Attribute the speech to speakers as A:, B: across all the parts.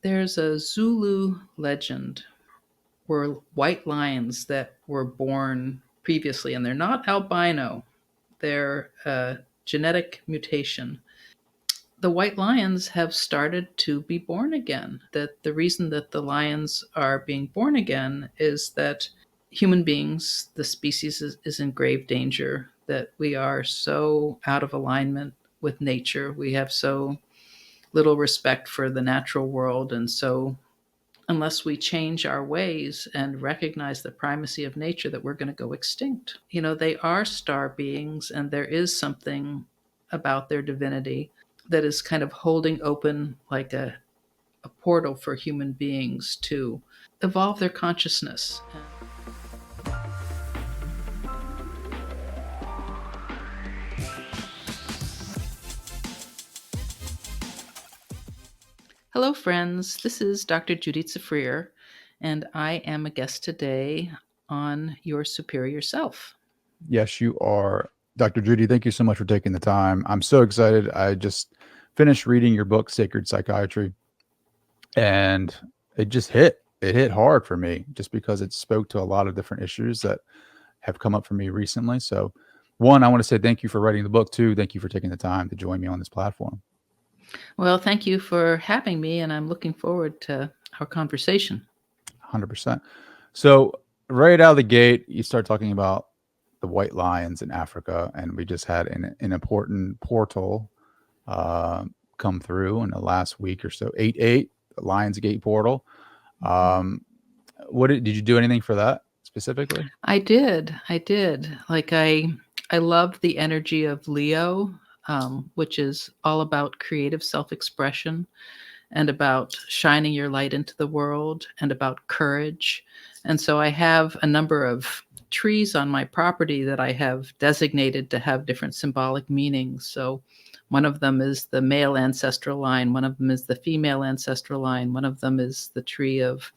A: There's a Zulu legend where white lions that were born previously, and they're not albino, they're a genetic mutation. The white lions have started to be born again. That the reason that the lions are being born again is that human beings, the species, is in grave danger, that we are so out of alignment with nature. We have so little respect for the natural world. And so, unless we change our ways and recognize the primacy of nature, that we're going to go extinct. They are star beings, and there is something about their divinity that is kind of holding open like a portal for human beings to evolve their consciousness. Hello, friends. This is Dr. Judy Suzanne, and I am a guest today on Your Superior Self.
B: Yes, you are. Dr. Judy, thank you so much for taking the time. I'm so excited. I just finished reading your book, Sacred Psychiatry, and it just hit. It hit hard for me just because it spoke to a lot of different issues that have come up for me recently. So, one, I want to say thank you for writing the book. Two, thank you for taking the time to join me on this platform.
A: Well, thank you for having me, and I'm looking forward to our conversation.
B: 100%. So, right out of the gate, you start talking about the white lions in Africa, and we just had an important portal come through in the last week or so. 8-8, the Lionsgate portal. Did you do anything for that specifically?
A: I did. Like I loved the energy of Leo, which is all about creative self-expression and about shining your light into the world and about courage. And so I have a number of trees on my property that I have designated to have different symbolic meanings. So one of them is the male ancestral line, one of them is the female ancestral line, one of them is the tree of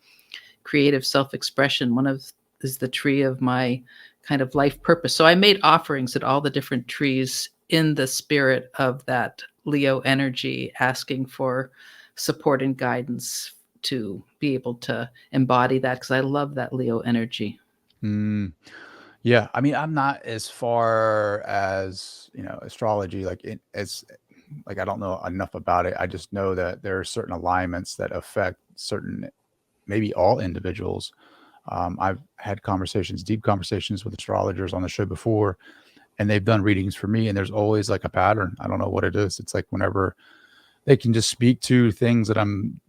A: creative self-expression, one of is the tree of my kind of life purpose. So I made offerings at all the different trees in the spirit of that Leo energy, asking for support and guidance to be able to embody that, because I love that Leo energy.
B: Yeah, I mean, I'm not as far as astrology, I don't know enough about it. I just know that there are certain alignments that affect certain, maybe all individuals. I've had deep conversations with astrologers on the show before, and they've done readings for me, and there's always like a pattern. I don't know what it is. It's like whenever they can just speak to things that I'm,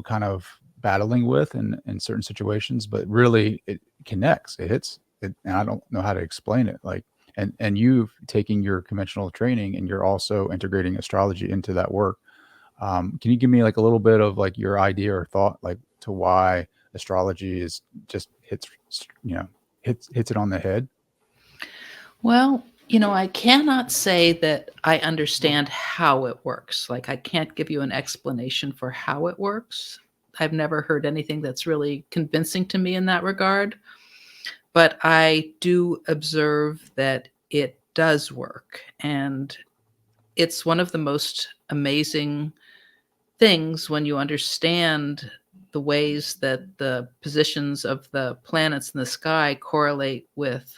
B: kind of battling with in certain situations, but really it connects, it hits it, and I don't know how to explain it. And you've taking your conventional training, and you're also integrating astrology into that work. Can you give me like a little bit of like your idea or thought, like to why astrology is just hits it on the head?
A: Well, I cannot say that I understand how it works. Like, I can't give you an explanation for how it works. I've never heard anything that's really convincing to me in that regard. But I do observe that it does work. And it's one of the most amazing things when you understand the ways that the positions of the planets in the sky correlate with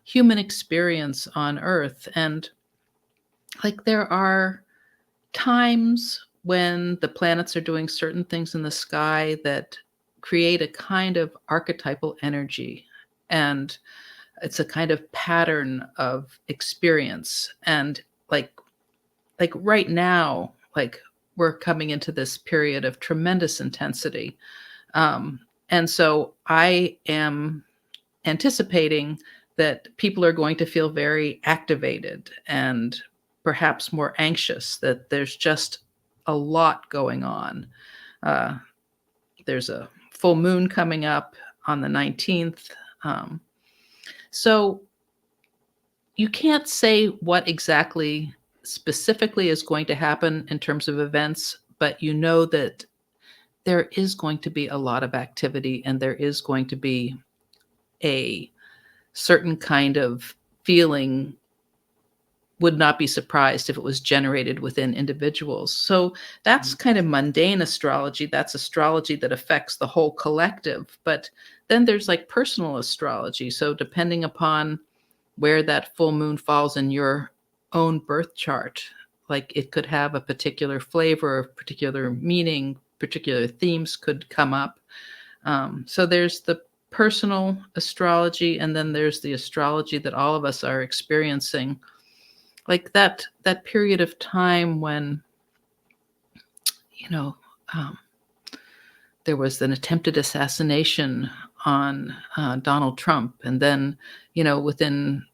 A: human experience on Earth. And like, there are times when the planets are doing certain things in the sky that create a kind of archetypal energy. And it's a kind of pattern of experience. And like right now, like, we're coming into this period of tremendous intensity. And so I am anticipating that people are going to feel very activated and perhaps more anxious, that there's just a lot going on. Uh, there's a full moon coming up on the 19th. So you can't say what exactly specifically is going to happen in terms of events, but you know that there is going to be a lot of activity, and there is going to be a certain kind of feeling would not be surprised if it was generated within individuals. So that's kind of mundane astrology. That's astrology that affects the whole collective. But then there's like personal astrology. So depending upon where that full moon falls in your own birth chart, like it could have a particular flavor, a particular meaning, particular themes could come up. So there's the personal astrology, and then there's the astrology that all of us are experiencing, like that period of time when, you know, um, there was an attempted assassination on Donald Trump, and then, within,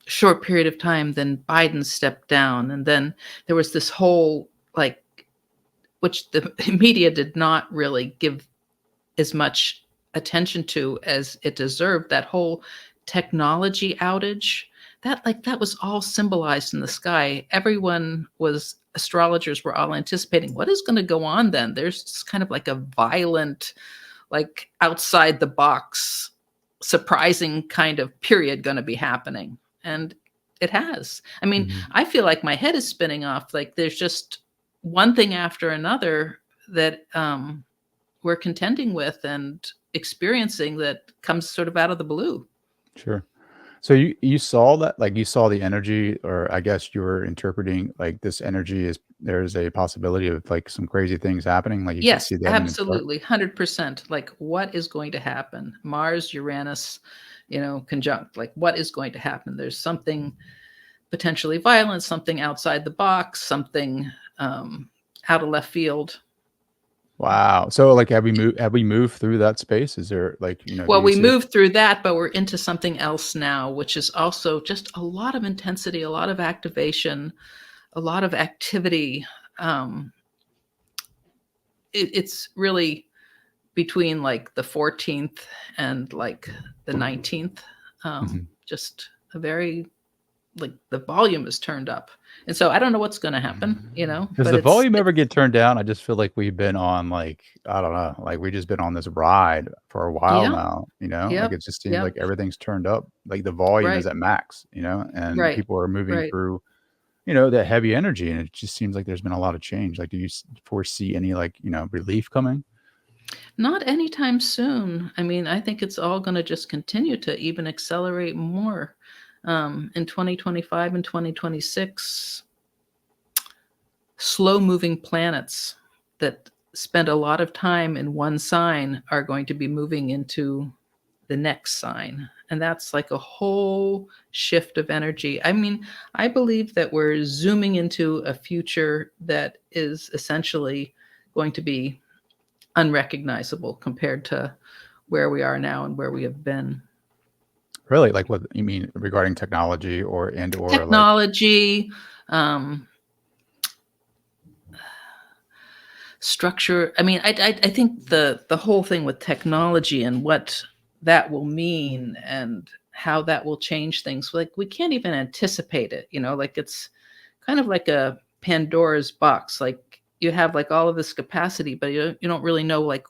A: short period of time, then Biden stepped down, and then there was this whole, like, which the media did not really give as much attention to as it deserved, that whole technology outage. That was all symbolized in the sky. Astrologers were all anticipating what is going to go on then. There's just kind of like a violent, like outside the box, surprising kind of period going to be happening. And it has. I mean,
B: Mhm.
A: I feel like my head is spinning off. Like there's just one thing after another that we're contending with and experiencing that comes sort of out of the blue.
B: Sure. So you saw that, like, you saw the energy, or I guess you were interpreting, like, this energy is there's a possibility of, like, some crazy things happening, like, you could
A: Yes,
B: see that in the chart?
A: absolutely, 100%. Like, what is going to happen? Mars, Uranus, conjunct. Like, what is going to happen? There's something potentially violent, something outside the box, something out of left field.
B: Wow. So, like, have we moved through that space? Is there, like, do
A: Well,
B: you
A: we
B: see?
A: moved through that, but we're into something else now, which is also just a lot of intensity, a lot of activation, a lot of activity. Um, it's really between like the 14th and like the 19th.
B: Mhm.
A: Just a very, like, the volume is turned up. And so I don't know what's going to happen,
B: Does
A: but
B: the volume
A: it's
B: ever get turned down? I just feel like we've been on, like, I don't know, like, we've just been on this ride for a while
A: yeah,
B: now, like,
A: yep,
B: it just seems
A: yep,
B: like everything's turned up, like, the volume is
A: right,
B: at max, and
A: right,
B: people are moving
A: right.
B: through, that heavy energy, and it just seems like there's been a lot of change. Like, do you foresee any, like, relief coming?
A: Not anytime soon. I mean, I think it's all going to just continue to even accelerate more. In 2025 and 2026, slow moving planets that spend a lot of time in one sign are going to be moving into the next sign. And that's like a whole shift of energy. I mean, I believe that we're zooming into a future that is essentially going to be unrecognizable compared to where we are now and where we have been.
B: Really? Like, what you mean regarding technology, or like.
A: Technology, um, structure. I mean, I think the whole thing with technology and what that will mean and how that will change things. Like we can't even anticipate it. Like it's kind of like a Pandora's box. Like you have like all of this capacity, but you don't really know like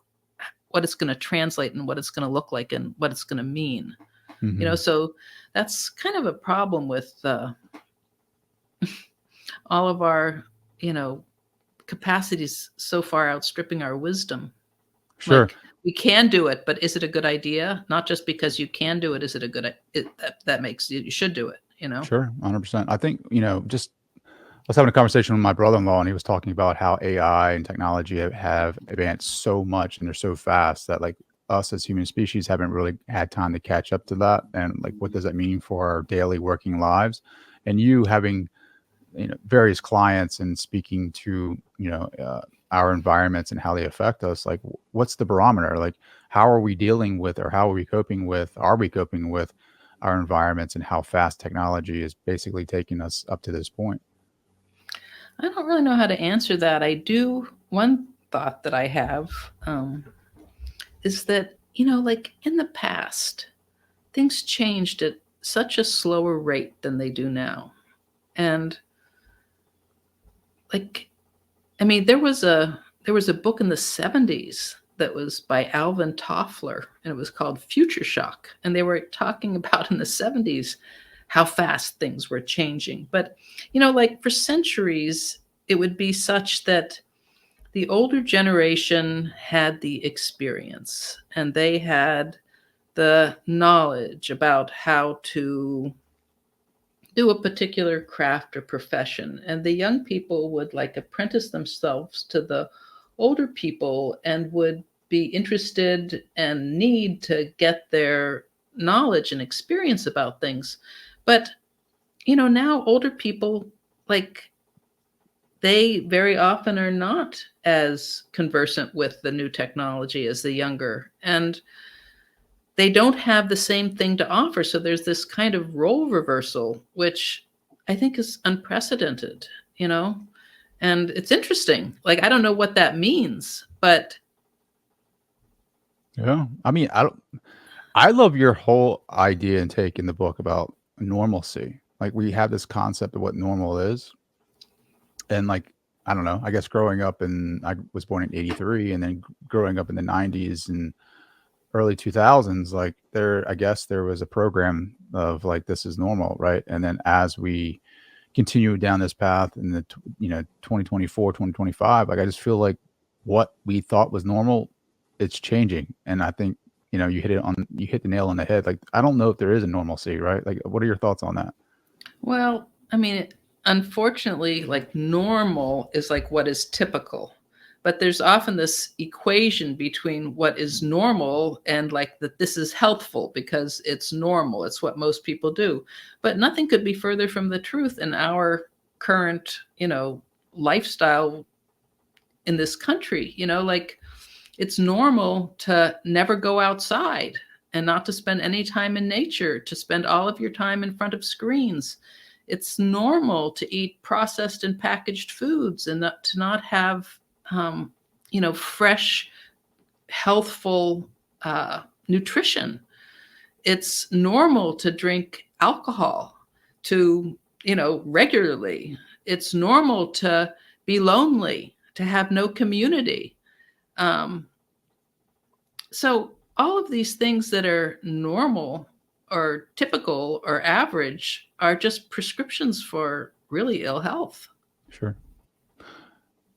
A: what it's going to translate and what it's going to look like and what it's going to mean.
B: Mhm.
A: So that's kind of a problem with all of our you know capacities so far outstripping our wisdom.
B: Sure.
A: Like, we can do it, but is it a good idea? Not just because you can do it, is it a good that makes you should do it?
B: Sure. 100%. I think, just I was having a conversation with my brother-in-law, and he was talking about how AI and technology have advanced so much, and they're so fast that, like, us as human species haven't really had time to catch up to that. And, like, what does that mean for our daily working lives? And you having, various clients and speaking to, our environments and how they affect us, like, what's the barometer? Like, how are we dealing with, or how are we coping with our environments, and how fast technology is basically taking us up to this point?
A: I don't really know how to answer that. I do. One thought that I have is that, like in the past, things changed at such a slower rate than they do now. And like, I mean, there was a book in the 70s that was by Alvin Toffler, and it was called Future Shock. And they were talking about in the 70s how fast things were changing. But, like for centuries, it would be such that the older generation had the experience and they had the knowledge about how to do a particular craft or profession. And the young people would like apprentice themselves to the older people and would be interested and need to get their knowledge and experience about things. But, now older people, like, they very often are not as conversant with the new technology as the younger. And they don't have the same thing to offer. So there's this kind of role reversal, which I think is unprecedented, and it's interesting. Like, I don't know what that means, but
B: Yeah. I mean, I love your whole idea and take in the book about normalcy. Like we have this concept of what normal is. And like, I don't know, I guess growing up I was born in 83 and then growing up in the 90s and early 2000s, like I guess there was a program of like, this is normal. Right. And then as we continue down this path in 2024, 2025, like I just feel like what we thought was normal, it's changing. And I think, you hit the nail on the head. Like, I don't know if there is a normalcy, right? Like, what are your thoughts on that?
A: well, I mean, unfortunately, like normal is like what is typical. But there's often this equation between what is normal and like that this is healthful because it's normal. It's what most people do. But nothing could be further from the truth in our current, lifestyle in this country. Like it's normal to never go outside and not to spend any time in nature, to spend all of your time in front of screens. It's normal to eat processed and packaged foods and to not have, fresh, healthful nutrition. It's normal to drink alcohol regularly. It's normal to be lonely, to have no community. Um, so all of these things that are normal or typical or average are just prescriptions for really ill health.
B: Sure.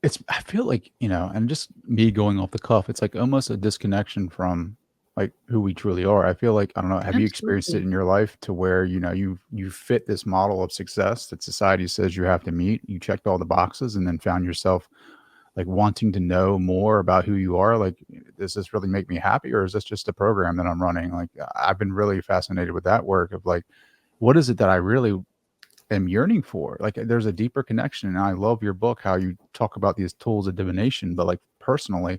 B: I feel like, and just me going off the cuff, it's like almost a disconnection from like who we truly are. I feel like, I don't know, have you experienced it
A: Absolutely.
B: in your life to where, you fit this model of success that society says you have to meet, you checked all the boxes and then found yourself like wanting to know more about who you are? Like, does this really make me happy or is this just a program that I'm running? Like, I've been really fascinated with that work of like, what is it that I really am yearning for? Like, there's a deeper connection. And I love your book, how you talk about these tools of divination, but like personally,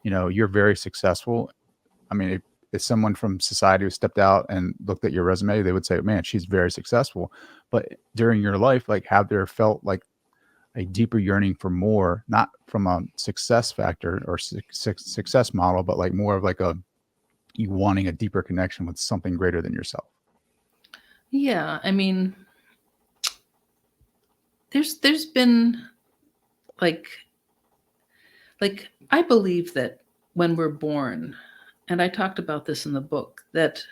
B: you're very successful. I mean, if someone from society who stepped out and looked at your resume, they would say, man, she's very successful. But during your life, like, have there felt like a deeper yearning for more, not from a success factor or success model, but like more of like you wanting a deeper connection with something greater than yourself?
A: Yeah, I mean, there's been like I believe that when we're born, and I talked about this in the book, that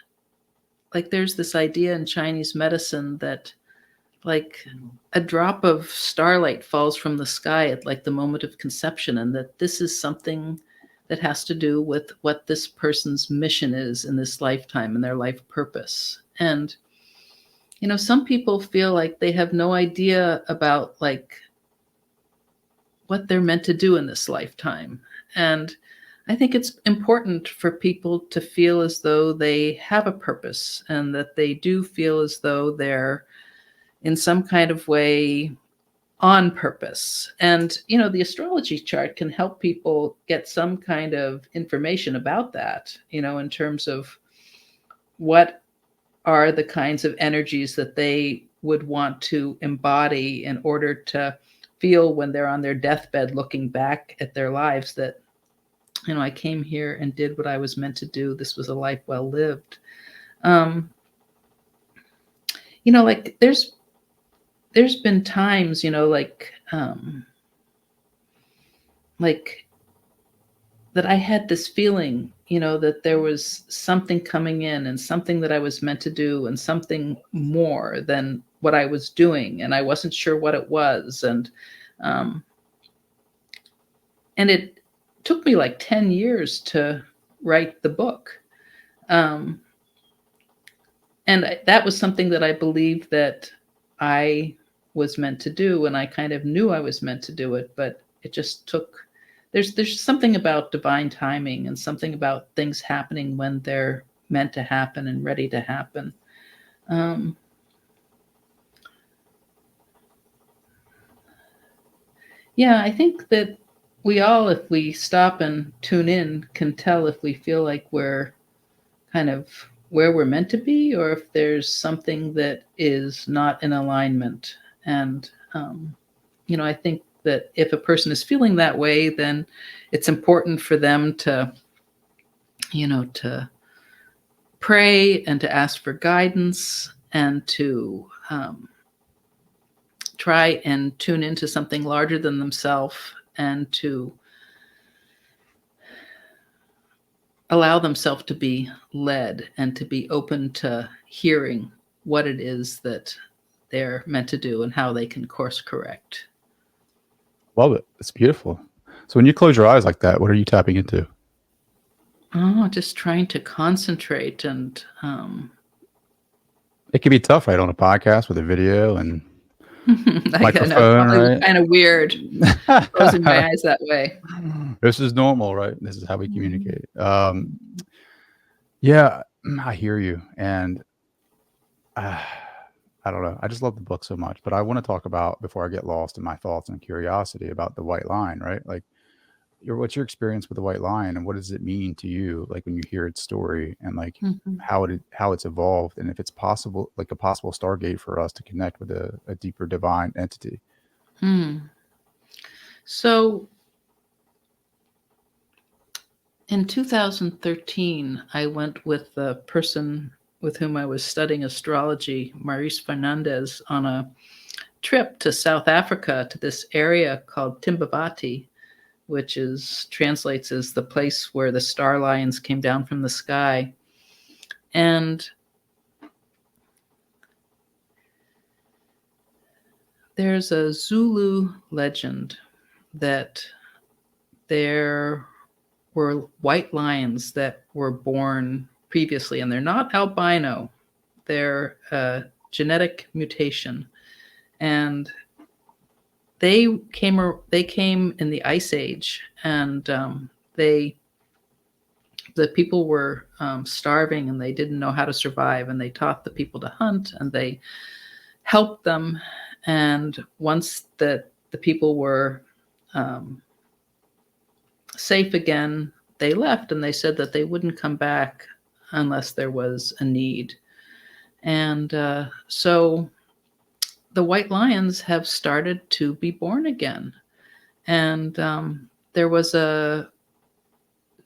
A: like there's this idea in Chinese medicine that like a drop of starlight falls from the sky at like the moment of conception, and that this is something that has to do with what this person's mission is in this lifetime and their life purpose. And some people feel like they have no idea about like what they're meant to do in this lifetime. And I think it's important for people to feel as though they have a purpose and that they do feel as though they're in some kind of way on purpose. And, the astrology chart can help people get some kind of information about that, in terms of what are the kinds of energies that they would want to embody in order to feel when they're on their deathbed looking back at their lives that, I came here and did what I was meant to do. This was a life well lived. Um, like there's been times, like that I had this feeling, that there was something coming in and something that I was meant to do and something more than what I was doing. And I wasn't sure what it was. Um, and it took me like 10 years to write the book. Um, and that was something that I believed that I was meant to do. And I kind of knew I was meant to do it, but it just took, there's something about divine timing and something about things happening when they're meant to happen and ready to happen. Um, yeah, I think that we all, if we stop and tune in, can tell if we feel like we're kind of where we're meant to be, or if there's something that is not in alignment. And, I think that if a person is feeling that way, then it's important for them to pray and to ask for guidance and to try and tune into something larger than themselves and to allow themselves to be led and to be open to hearing what it is that they're meant to do and how they can course correct.
B: Love it. It's beautiful. So when you close your eyes like that, what are you tapping into?
A: Oh, just trying to concentrate and
B: It can be tough, right, on a podcast with a video and
A: I know,
B: microphone,
A: probably was
B: right?
A: kind of weird closing my eyes that way.
B: This is normal, right? This is how we communicate. Yeah, I hear you. And I don't know. I just love the book so much. But I want to talk about, before I get lost in my thoughts and curiosity, about the white line, right? Like, what's your experience with the white line, and what does it mean to you, like when you hear its story, and like
A: Mhm.
B: how it's evolved, and if it's possible, like a possible stargate for us to connect with a deeper divine entity.
A: Hmm. So in 2013, I went with the person with whom I was studying astrology, Maurice Fernandez, on a trip to South Africa to this area called Timbavati, which translates as the place where the star lions came down from the sky. And there's a Zulu legend that there were white lions that were born previously, and they're not albino. They're a genetic mutation, and they came in the Ice Age, and they the people were starving and they didn't know how to survive, and they taught the people to hunt and they helped them. And once the people were safe again, they left, and they said that they wouldn't come back unless there was a need. And so the white lions have started to be born again. And there was a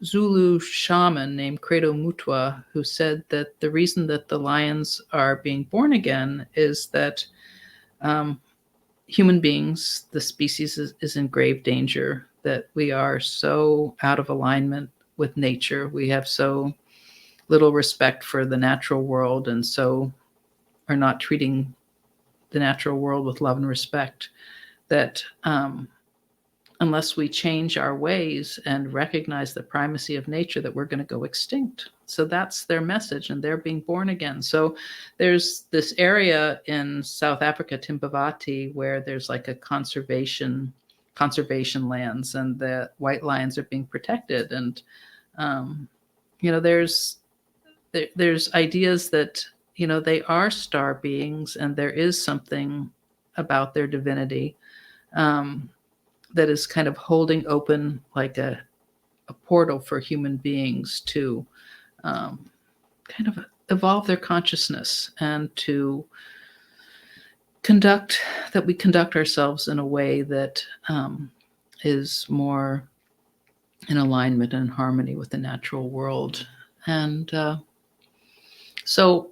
A: Zulu shaman named Credo Mutwa who said that the reason that the lions are being born again is that um, human beings, the species, is in grave danger, that we are so out of alignment with nature. We have so little respect for the natural world, and so are not treating the natural world with love and respect, that unless we change our ways and recognize the primacy of nature, that we're going to go extinct. So that's their message, and they're being born again. So there's this area in South Africa, Timbavati, where there's like a conservation lands, and the white lions are being protected. And there's ideas that they are star beings, and there is something about their divinity that is kind of holding open like a portal for human beings to kind of evolve their consciousness and to we conduct ourselves in a way that is more in alignment and harmony with the natural world. And so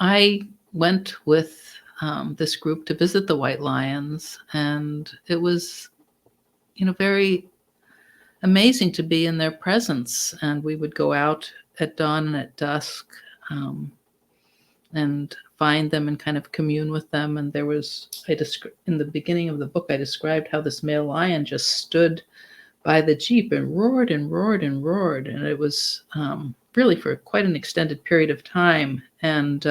A: I went with this group to visit the white lions, and it was very amazing to be in their presence. And we would go out at dawn and at dusk, and find them and kind of commune with them. And there was, in the beginning of the book, I described how this male lion just stood by the Jeep and roared and roared and roared. And it was really for quite an extended period of time. And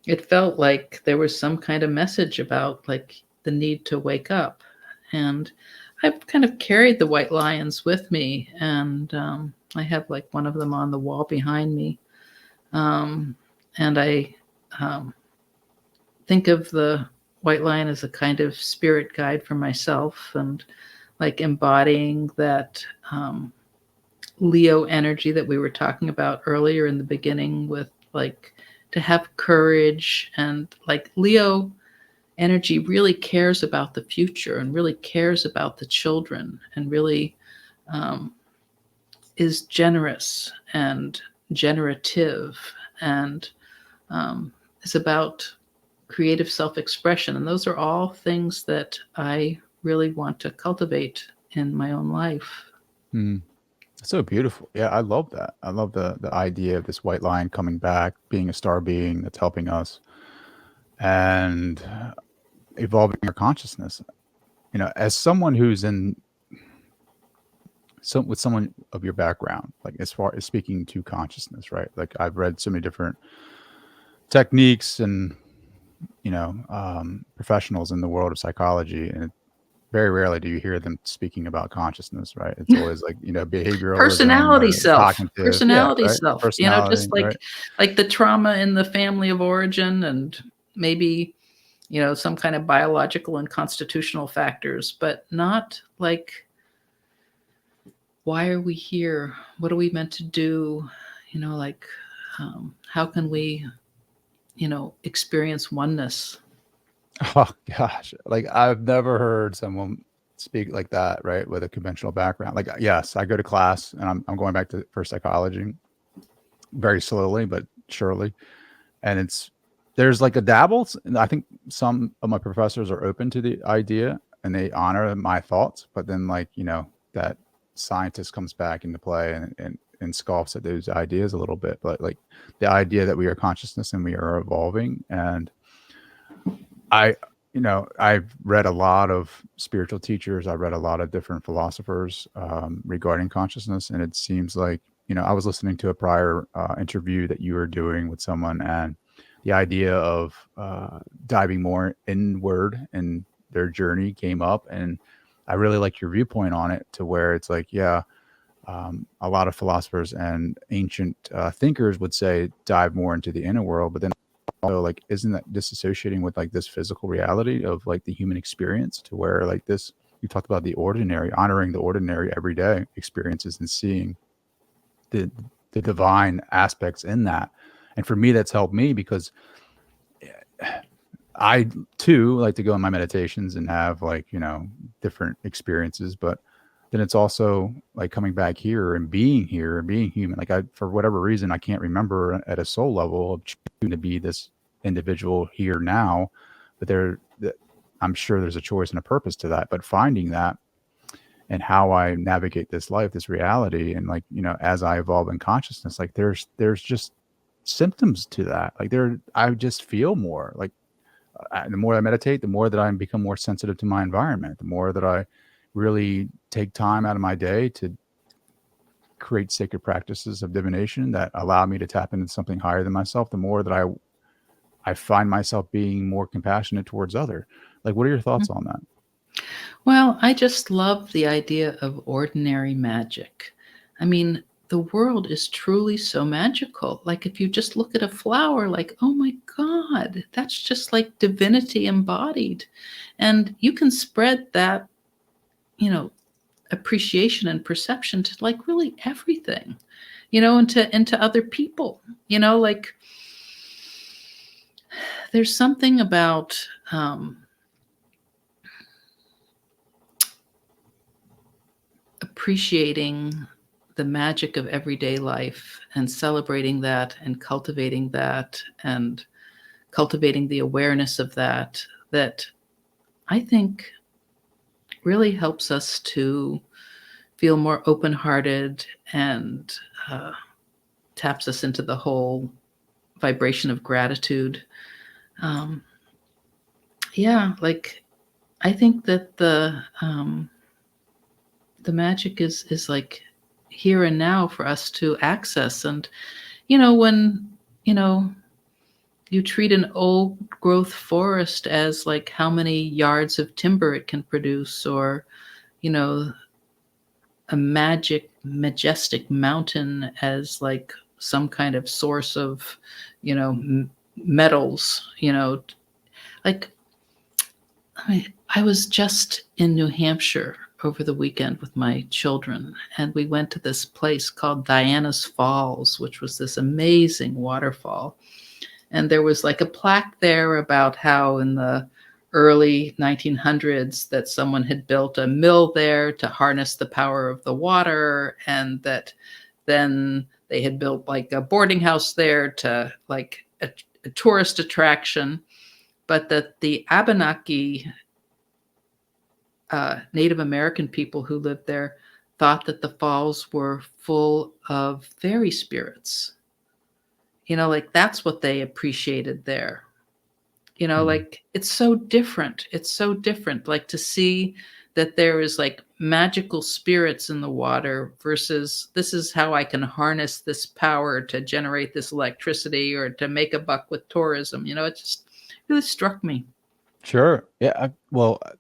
A: it felt like there was some kind of message about like the need to wake up. And I've kind of carried the white lions with me. And I have like one of them on the wall behind me. And I think of the white lion as a kind of spirit guide for myself, and like embodying that Leo energy that we were talking about earlier in the beginning, with like to have courage. And like Leo energy really cares about the future and really cares about the children, and really is generous and generative, and is about creative self-expression. And those are all things that I really want to cultivate in my own life.
B: So beautiful. Yeah, I love that. I love the idea of this white lion coming back, being a star being that's helping us and evolving our consciousness. As someone who's with someone of your background, like as far as speaking to consciousness, right? Like I've read so many different techniques and professionals in the world of psychology, and very rarely do you hear them speaking about consciousness, right? It's always like behavioralism
A: Personality
B: or
A: self,
B: cognitive, yeah, right,
A: self,
B: personality,
A: just
B: right?
A: like the trauma in the family of origin, and maybe some kind of biological and constitutional factors, but not like, why are we here? What are we meant to do? Like, how can we experience oneness?
B: Oh gosh, like I've never heard someone speak like that, right? With a conventional background. Like, yes, I go to class and I'm going back to for psychology very slowly but surely. And there's like a dabble. And I think some of my professors are open to the idea and they honor my thoughts, but then like, that scientist comes back into play and scoffs at those ideas a little bit. But like the idea that we are consciousness and we are evolving. And I've read a lot of spiritual teachers. I read a lot of different philosophers regarding consciousness. And it seems like, I was listening to a prior interview that you were doing with someone, and the idea of diving more inward in their journey came up. And I really like your viewpoint on it, to where it's like, yeah, a lot of philosophers and ancient thinkers would say dive more into the inner world, but then also like, isn't that disassociating with like this physical reality of like the human experience, to where like this, you talked about the ordinary, honoring the ordinary everyday experiences and seeing the divine aspects in that. And for me, that's helped me, because I too like to go in my meditations and have like, different experiences, but then it's also like coming back here and being human. Like for whatever reason, I can't remember at a soul level of choosing to be this individual here now, but I'm sure there's a choice and a purpose to that, but finding that and how I navigate this life, this reality. And like, as I evolve in consciousness, like there's just symptoms to that. Like I just feel more like, the more I meditate, the more that I become more sensitive to my environment, the more that I really take time out of my day to create sacred practices of divination that allow me to tap into something higher than myself, the more that I find myself being more compassionate towards other. Like, what are your thoughts on that?
A: Well, I just love the idea of ordinary magic. I mean, the world is truly so magical. Like, if you just look at a flower, like, oh my God, that's just like divinity embodied. And you can spread that, appreciation and perception to like really everything, into other people, like there's something about appreciating the magic of everyday life and celebrating that and cultivating the awareness of that I think really helps us to feel more open-hearted and taps us into the whole vibration of gratitude. Um, yeah, like I think that the magic is like here and now for us to access. And when you know you treat an old growth forest as like how many yards of timber it can produce, or you know a majestic mountain as like some kind of source of metals, like I was just in New Hampshire over the weekend with my children, and we went to this place called Diana's Falls, which was this amazing waterfall. And there was like a plaque there about how in the early 1900s that someone had built a mill there to harness the power of the water, and that then they had built like a boarding house there to like a tourist attraction, but that the Abenaki Native American people who lived there thought that the falls were full of fairy spirits. Like that's what they appreciated there.
B: Mhm.
A: Like it's so different. It's so different. Like to see that there is like magical spirits in the water versus this is how I can harness this power to generate this electricity or to make a buck with tourism. It just really struck me.
B: Sure. Yeah.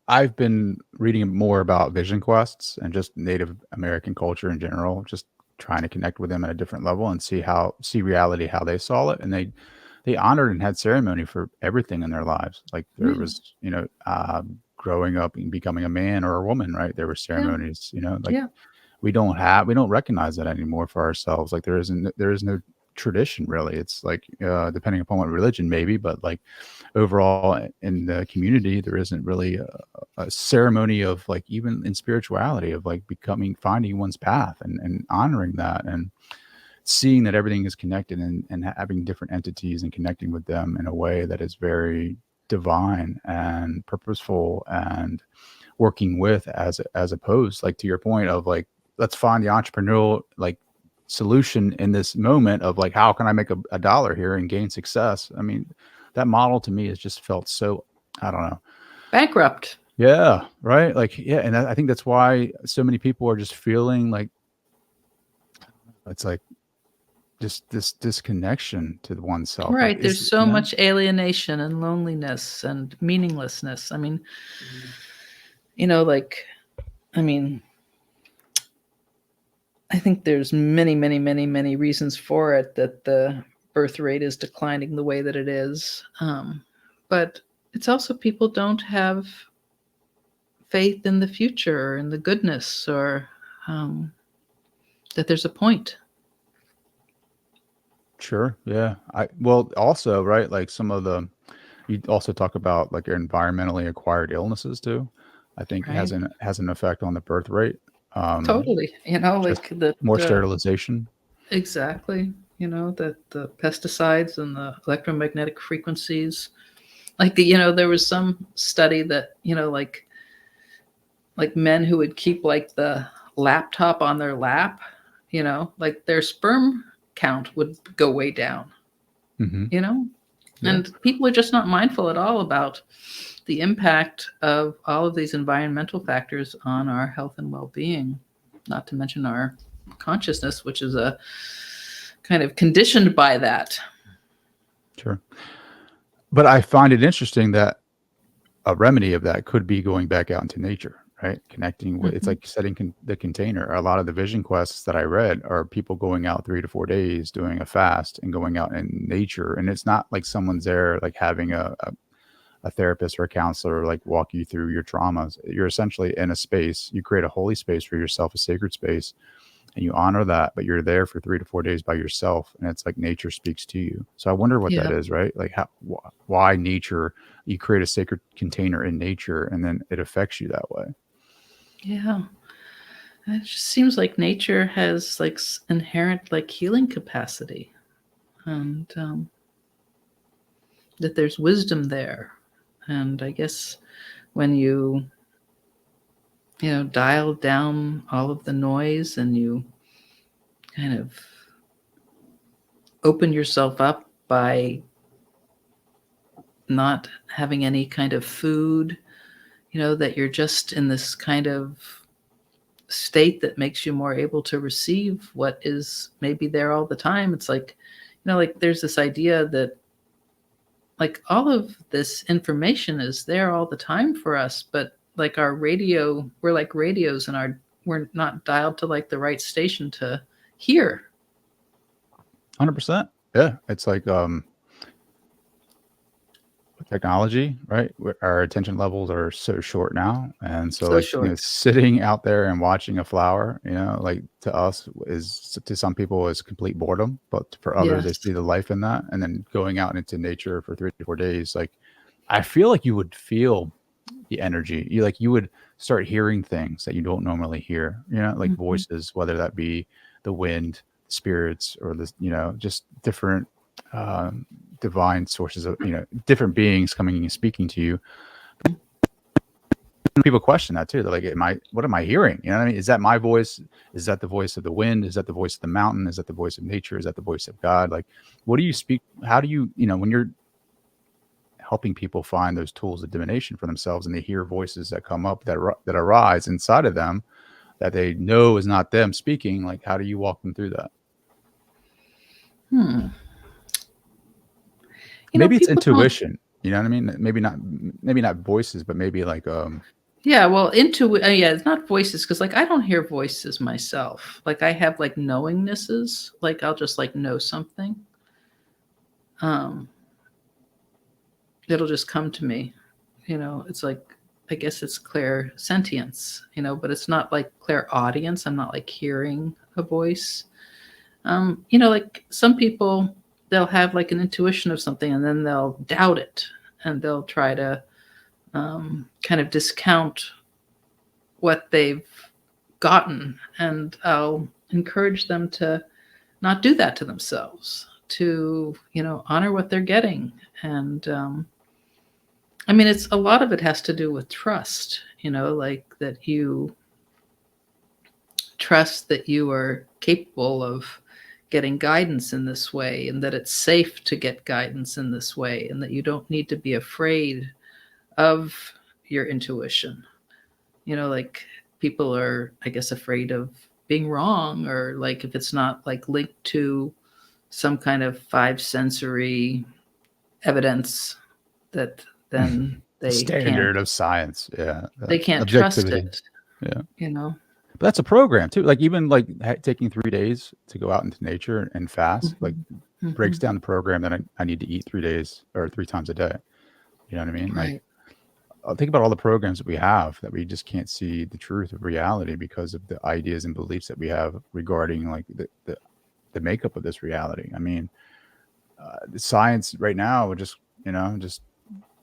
B: I've been reading more about vision quests and just Native American culture in general, just trying to connect with them at a different level and see reality how they saw it. And they honored and had ceremony for everything in their lives. Like there
A: Yeah.
B: was, growing up and becoming a man or a woman, right? There were
A: Yeah.
B: ceremonies, like
A: Yeah.
B: we don't recognize that anymore for ourselves. Like there is no tradition really. It's like depending upon what religion maybe, but like overall in the community there isn't really a ceremony of like even in spirituality of like finding one's path and honoring that and seeing that everything is connected and having different entities and connecting with them in a way that is very divine and purposeful and working with as opposed like to your point of like let's find the entrepreneurial like solution in this moment of like how can I make a dollar here and gain success. I mean that model to me has just felt so I don't know.
A: Bankrupt.
B: Yeah, right, like yeah, and I think that's why so many people are just feeling like it's like just this disconnection to oneself like
A: Right.
B: is
A: There's so much alienation and loneliness and meaninglessness. I mean, like, I mean, I think there's many, many, many, many reasons for it that the birth rate is declining the way that it is. But it's also people don't have faith in the future and the goodness or um, that there's a point.
B: Sure. Yeah. Well, also, right, like some of the you also talk about like your environmentally acquired illnesses too. I think
A: Right.
B: has an effect on the birth rate.
A: Totally.
B: Just
A: Like the
B: more sterilization.
A: exactly. That the pesticides and the electromagnetic frequencies. Like there was some study that like men who would keep like the laptop on their lap, like their sperm count would go way down.
B: Hmm.
A: You know,
B: Yeah.
A: and people are just not mindful at all about the impact of all of these environmental factors on our health and well-being, not to mention our consciousness, which is a kind of conditioned by that.
B: Sure. But I find it interesting that a remedy of that could be going back out into nature, right? Connecting with it's
A: Mhm.
B: like setting the container. A lot of the vision quests that I read are people going out 3 to 4 days, doing a fast and going out in nature. And it's not like someone's there like having a therapist or a counselor like walk you through your traumas. You're essentially in a space. You create a holy space for yourself, a sacred space, and you honor that. But you're there for 3 to 4 days by yourself, and it's like nature speaks to you. So I wonder what that
A: Yeah.
B: is, right? Like why nature? You create a sacred container in nature, and then it affects you that way.
A: Yeah. It just seems like nature has like inherent like healing capacity, and that there's wisdom there. And I guess when you dial down all of the noise, and you kind of open yourself up by not having any kind of food, that you're just in this kind of state that makes you more able to receive what is maybe there all the time. It's like, like there's this idea that like all of this information is there all the time for us, but like our radio, we're like radios, and we're not dialed to like the right station to hear.
B: 100%. Yeah. It's like, technology, right? Our attention levels are so short now. And so
A: So
B: like,
A: short.
B: sitting out there and watching a flower, like to us to some people is complete boredom, but for others, they
A: Yes.
B: see the life in that. And then going out into nature for 3 to 4 days, like I feel like you would feel the energy. You would start hearing things that you don't normally hear, like
A: Mhm.
B: voices, whether that be the wind, spirits, or the, just different divine sources of, different beings coming and speaking to you. People question that too. They're like, what am I hearing? You know what I mean? Is that my voice? Is that the voice of the wind? Is that the voice of the mountain? Is that the voice of nature? Is that the voice of God? Like, what do you speak? How do you, when you're helping people find those tools of divination for themselves, and they hear voices that come up that arise inside of them that they know is not them speaking, like how do you walk them through that?
A: Hmm.
B: Maybe it's
A: People don't.
B: intuition, you know what I mean? Maybe not voices, but maybe like
A: Yeah, well, yeah, it's not voices, because like I don't hear voices myself. Like I have like knowingnesses. Like I'll just like know something. Um, it'll just come to me. It's like, I guess it's clairsentience. But it's not like clairaudience. I'm not like hearing a voice. Like some people, they'll have like an intuition of something, and then they'll doubt it, and they'll try to kind of discount what they've gotten. And I'll encourage them to not do that to themselves, to, honor what they're getting. And I mean, it's a lot of it has to do with trust, like that you trust that you are capable of getting guidance in this way, and that it's safe to get guidance in this way, and that you don't need to be afraid of your intuition. Like people are, I guess, afraid of being wrong, or like if it's not like linked to some kind of five sensory evidence, that then
B: the standard of science. Yeah.
A: they can't trust
B: Objectivity.
A: it,
B: Yeah.
A: you know.
B: But that's a program too. Like even like taking 3 days to go out into nature and fast, like
A: Mhm.
B: breaks
A: Mhm.
B: down the program that I need to eat 3 days or 3 times a day. You know what I mean? Like
A: Right.
B: think about all the programs that we have that we just can't see the truth of reality because of the ideas and beliefs that we have regarding like the makeup of this reality. I mean, the science right now would just, just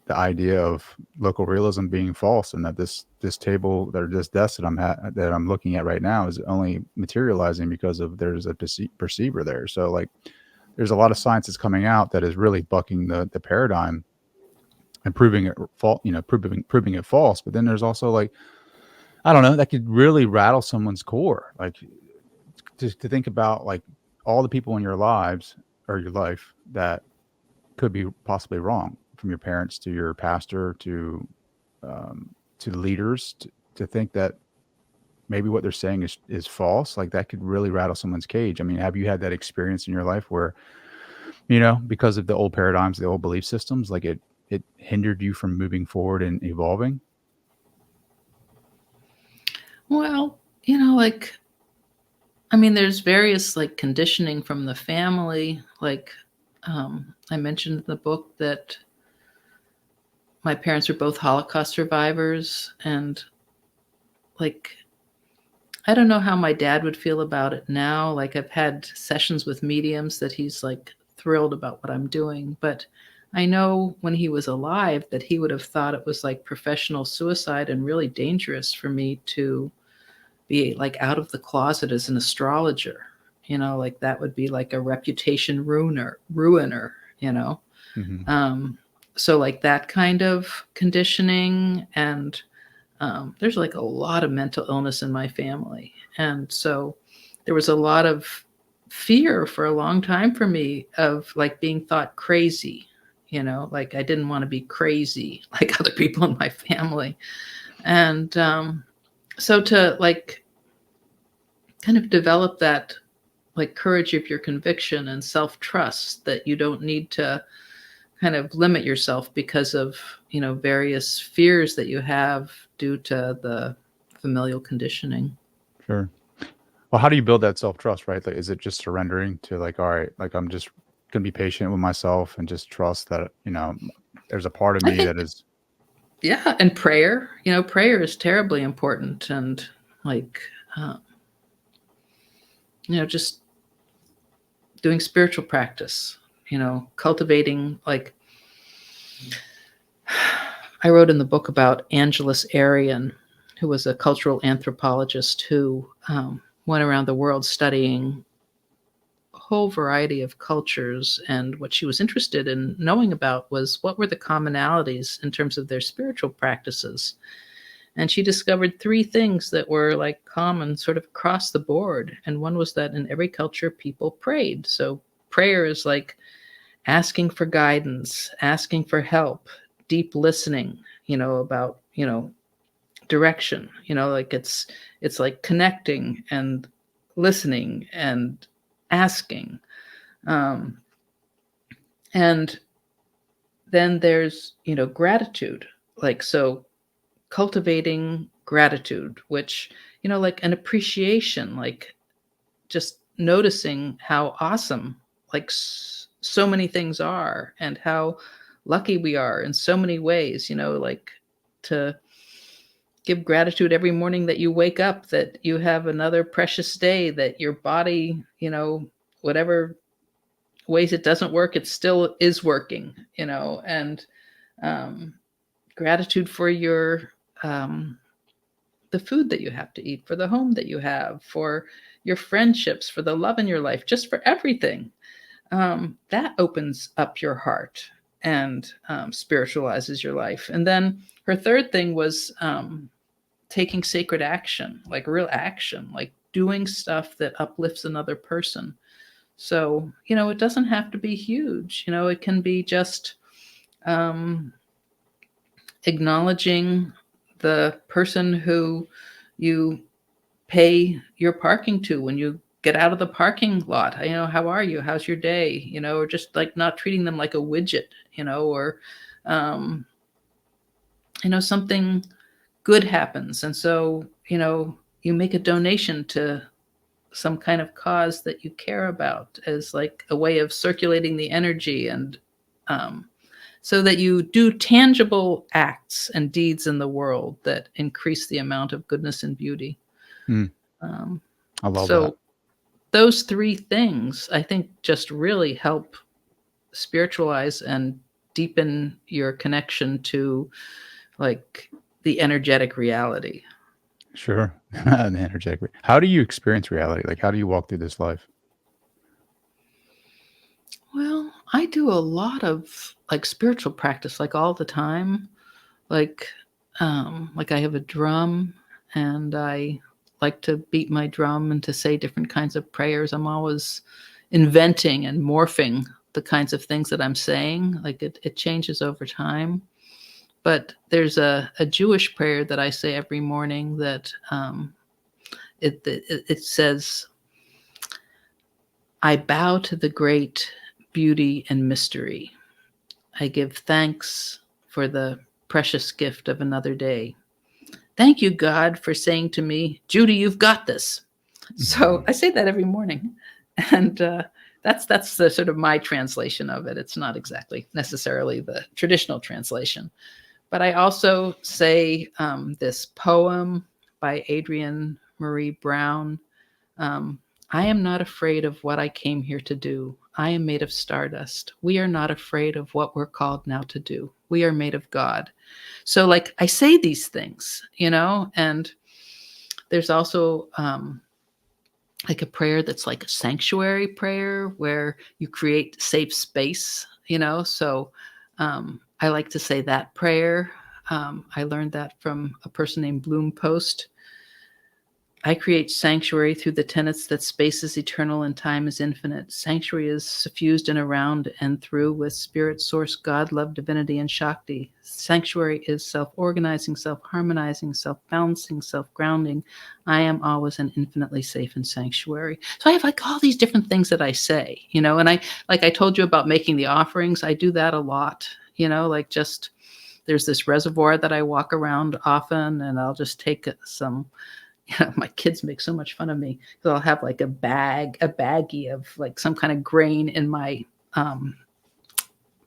B: the idea of local realism being false, and that this table or this desk that I'm looking at right now is only materializing because of there's a perceiver there. So like there's a lot of science that's coming out that is really bucking the paradigm and proving it false, proving it false. But then there's also like, I don't know, that could really rattle someone's core. Like to think about like all the people in your lives or your life that could be possibly wrong, from your parents to your pastor to the leaders, to think that maybe what they're saying is false. Like that could really rattle someone's cage. I mean, have you had that experience in your life where, because of the old paradigms, the old belief systems, like it hindered you from moving forward and evolving?
A: Well, like, I mean, there's various like conditioning from the family. Like, I mentioned in the book that my parents were both Holocaust survivors, and like, I don't know how my dad would feel about it now. Like, I've had sessions with mediums that he's like thrilled about what I'm doing, but I know when he was alive that he would have thought it was like professional suicide and really dangerous for me to be like out of the closet as an astrologer. Like that would be like a reputation ruiner, you know.
B: Hmm.
A: Um, so like that kind of conditioning, and There's like a lot of mental illness in my family. And so there was a lot of fear for a long time for me of like being thought crazy, like I didn't want to be crazy like other people in my family. And so to like kind of develop that like courage of your conviction and self-trust that you don't need to kind of limit yourself because of, various fears that you have due to the familial conditioning.
B: Sure. Well, how do you build that self-trust, right? Like, is it just surrendering to like, all right, like I'm just gonna be patient with myself and just trust that, there's a part of
A: I
B: me
A: think,
B: that is
A: yeah, and prayer, prayer is terribly important. And like, uh, just doing spiritual practice, cultivating like, I wrote in the book about Angelus Arian, who was a cultural anthropologist who went around the world studying a whole variety of cultures. And what she was interested in knowing about was what were the commonalities in terms of their spiritual practices. And she discovered three things that were like common sort of across the board. And one was that in every culture, people prayed. So prayer is like asking for guidance, asking for help, deep listening, about, direction, like it's like connecting and listening and asking. Um, and then there's, gratitude. Like, so cultivating gratitude, which, like an appreciation, like just noticing how awesome like so many things are and how lucky we are in so many ways, like to give gratitude every morning that you wake up, that you have another precious day, that your body, whatever ways it doesn't work, it still is working, and um, gratitude for your the food that you have to eat, for the home that you have, for your friendships, for the love in your life, just for everything. That opens up your heart and spiritualizes your life. And then her third thing was taking sacred action, like real action, like doing stuff that uplifts another person. So, it doesn't have to be huge. It can be just um, acknowledging the person who you pay your parking to when you get out of the parking lot. How are you? How's your day? Or just like not treating them like a widget, or, um, something good happens. And so, you make a donation to some kind of cause that you care about as like a way of circulating the energy and, so that you do tangible acts and deeds in the world that increase the amount of goodness and beauty.
B: mm,
A: Um,
B: I love that.
A: so those three things, I think, just really help spiritualize and deepen your connection to like the energetic reality.
B: Sure. An energetic. How do you experience reality? Like, how do you walk through this life?
A: Well, I do a lot of like spiritual practice, like all the time. Like, like I have a drum and I like to beat my drum and to say different kinds of prayers. I'm always inventing and morphing the kinds of things that I'm saying. Like it changes over time. But there's a Jewish prayer that I say every morning that it says, I bow to the great beauty and mystery. I give thanks for the precious gift of another day. Thank you, God, for saying to me, Judy, you've got this. So I say that every morning. And that's the sort of my translation of it. It's not exactly necessarily the traditional translation. But I also say this poem by Adrienne Marie Brown. I am not afraid of what I came here to do. I am made of stardust. We are not afraid of what we're called now to do. We are made of God. So, like, I say these things, and there's also like a prayer that's like a sanctuary prayer where you create safe space, So I like to say that prayer. I learned that from a person named Bloom Post. I create sanctuary through the tenets that space is eternal and time is infinite. Sanctuary is suffused and around and through with spirit, source, God, love, divinity, and Shakti. Sanctuary is self-organizing, self-harmonizing, self-balancing, self-grounding. I am always and infinitely safe in sanctuary. So I have like all these different things that I say, and I told you about making the offerings. I do that a lot, like just there's this reservoir that I walk around often, and I'll just take some. My kids make so much fun of me because I'll have like a baggie of like some kind of grain in my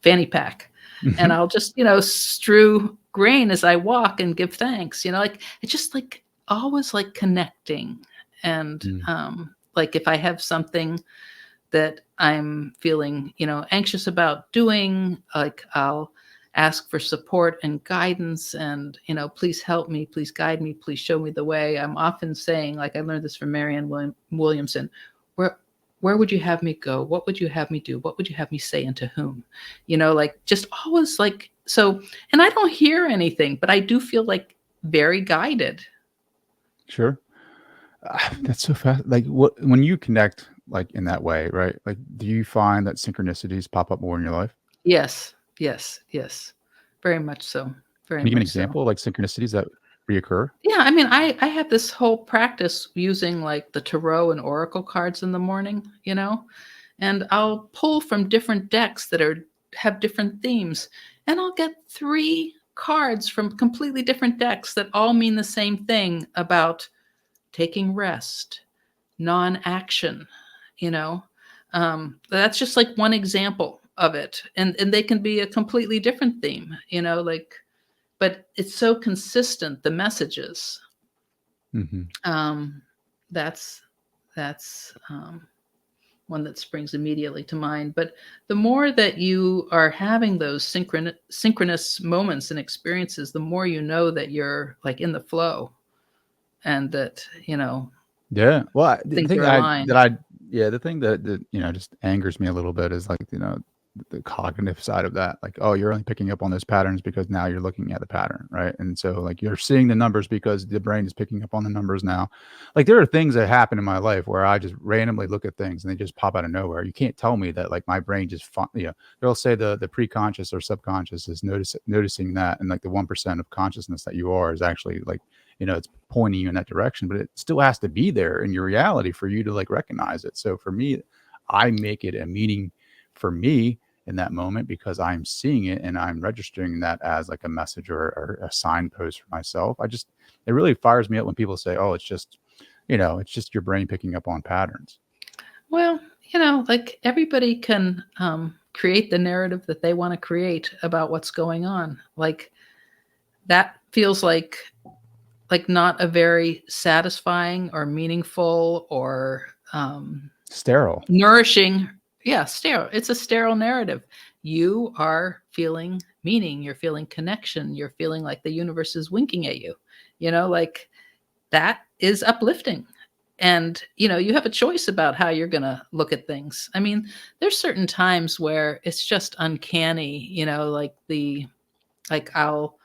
A: fanny pack. And I'll just, strew grain as I walk and give thanks, like it's just like always like connecting. And like if I have something that I'm feeling, anxious about doing, like I'll ask for support and guidance and, please help me, please guide me, please show me the way. I'm often saying, like I learned this from Marianne Williamson, where would you have me go? What would you have me do? What would you have me say and to whom? Like just always like, so, and I don't hear anything, but I do feel like very guided.
B: Sure. That's so fast. Like when you connect like in that way, right? Like, do you find that synchronicities pop up more in your life?
A: Yes. Very much so. Very
B: Can you give an
A: much so.
B: example of like synchronicities that reoccur?
A: Yeah, I mean, I have this whole practice using like the tarot and oracle cards in the morning, and I'll pull from different decks that have different themes, and I'll get 3 cards from completely different decks that all mean the same thing about taking rest, non-action, that's just like one example of it. And they can be a completely different theme, but it's so consistent, the messages. That's one that springs immediately to mind. But the more that you are having those synchronous moments and experiences, the more you know that you're like in the flow and that,
B: Yeah. Well, the
A: things
B: thing
A: are aligned.
B: the thing that, just angers me a little bit is like, the cognitive side of that. Like, oh, you're only picking up on those patterns because now you're looking at the pattern, right? And so like you're seeing the numbers because the brain is picking up on the numbers now. Like there are things that happen in my life where I just randomly look at things and they just pop out of nowhere. You can't tell me that like my brain just, they'll say the preconscious or subconscious is noticing that. And like the 1% of consciousness that you are is actually like, it's pointing you in that direction, but it still has to be there in your reality for you to like recognize it. So for me, I make it a meaning for me in that moment because I'm seeing it and I'm registering that as like a message or a signpost for myself. It really fires me up when people say, oh, it's just your brain picking up on patterns.
A: Well, like everybody can create the narrative that they want to create about what's going on. Like that feels like not a very satisfying or meaningful or
B: Sterile.
A: nourishing. Yeah, sterile. It's a sterile narrative. You are feeling meaning. You're feeling connection. You're feeling like the universe is winking at you. Like that is uplifting. And, you have a choice about how you're going to look at things. I mean, there's certain times where it's just uncanny, like I'll,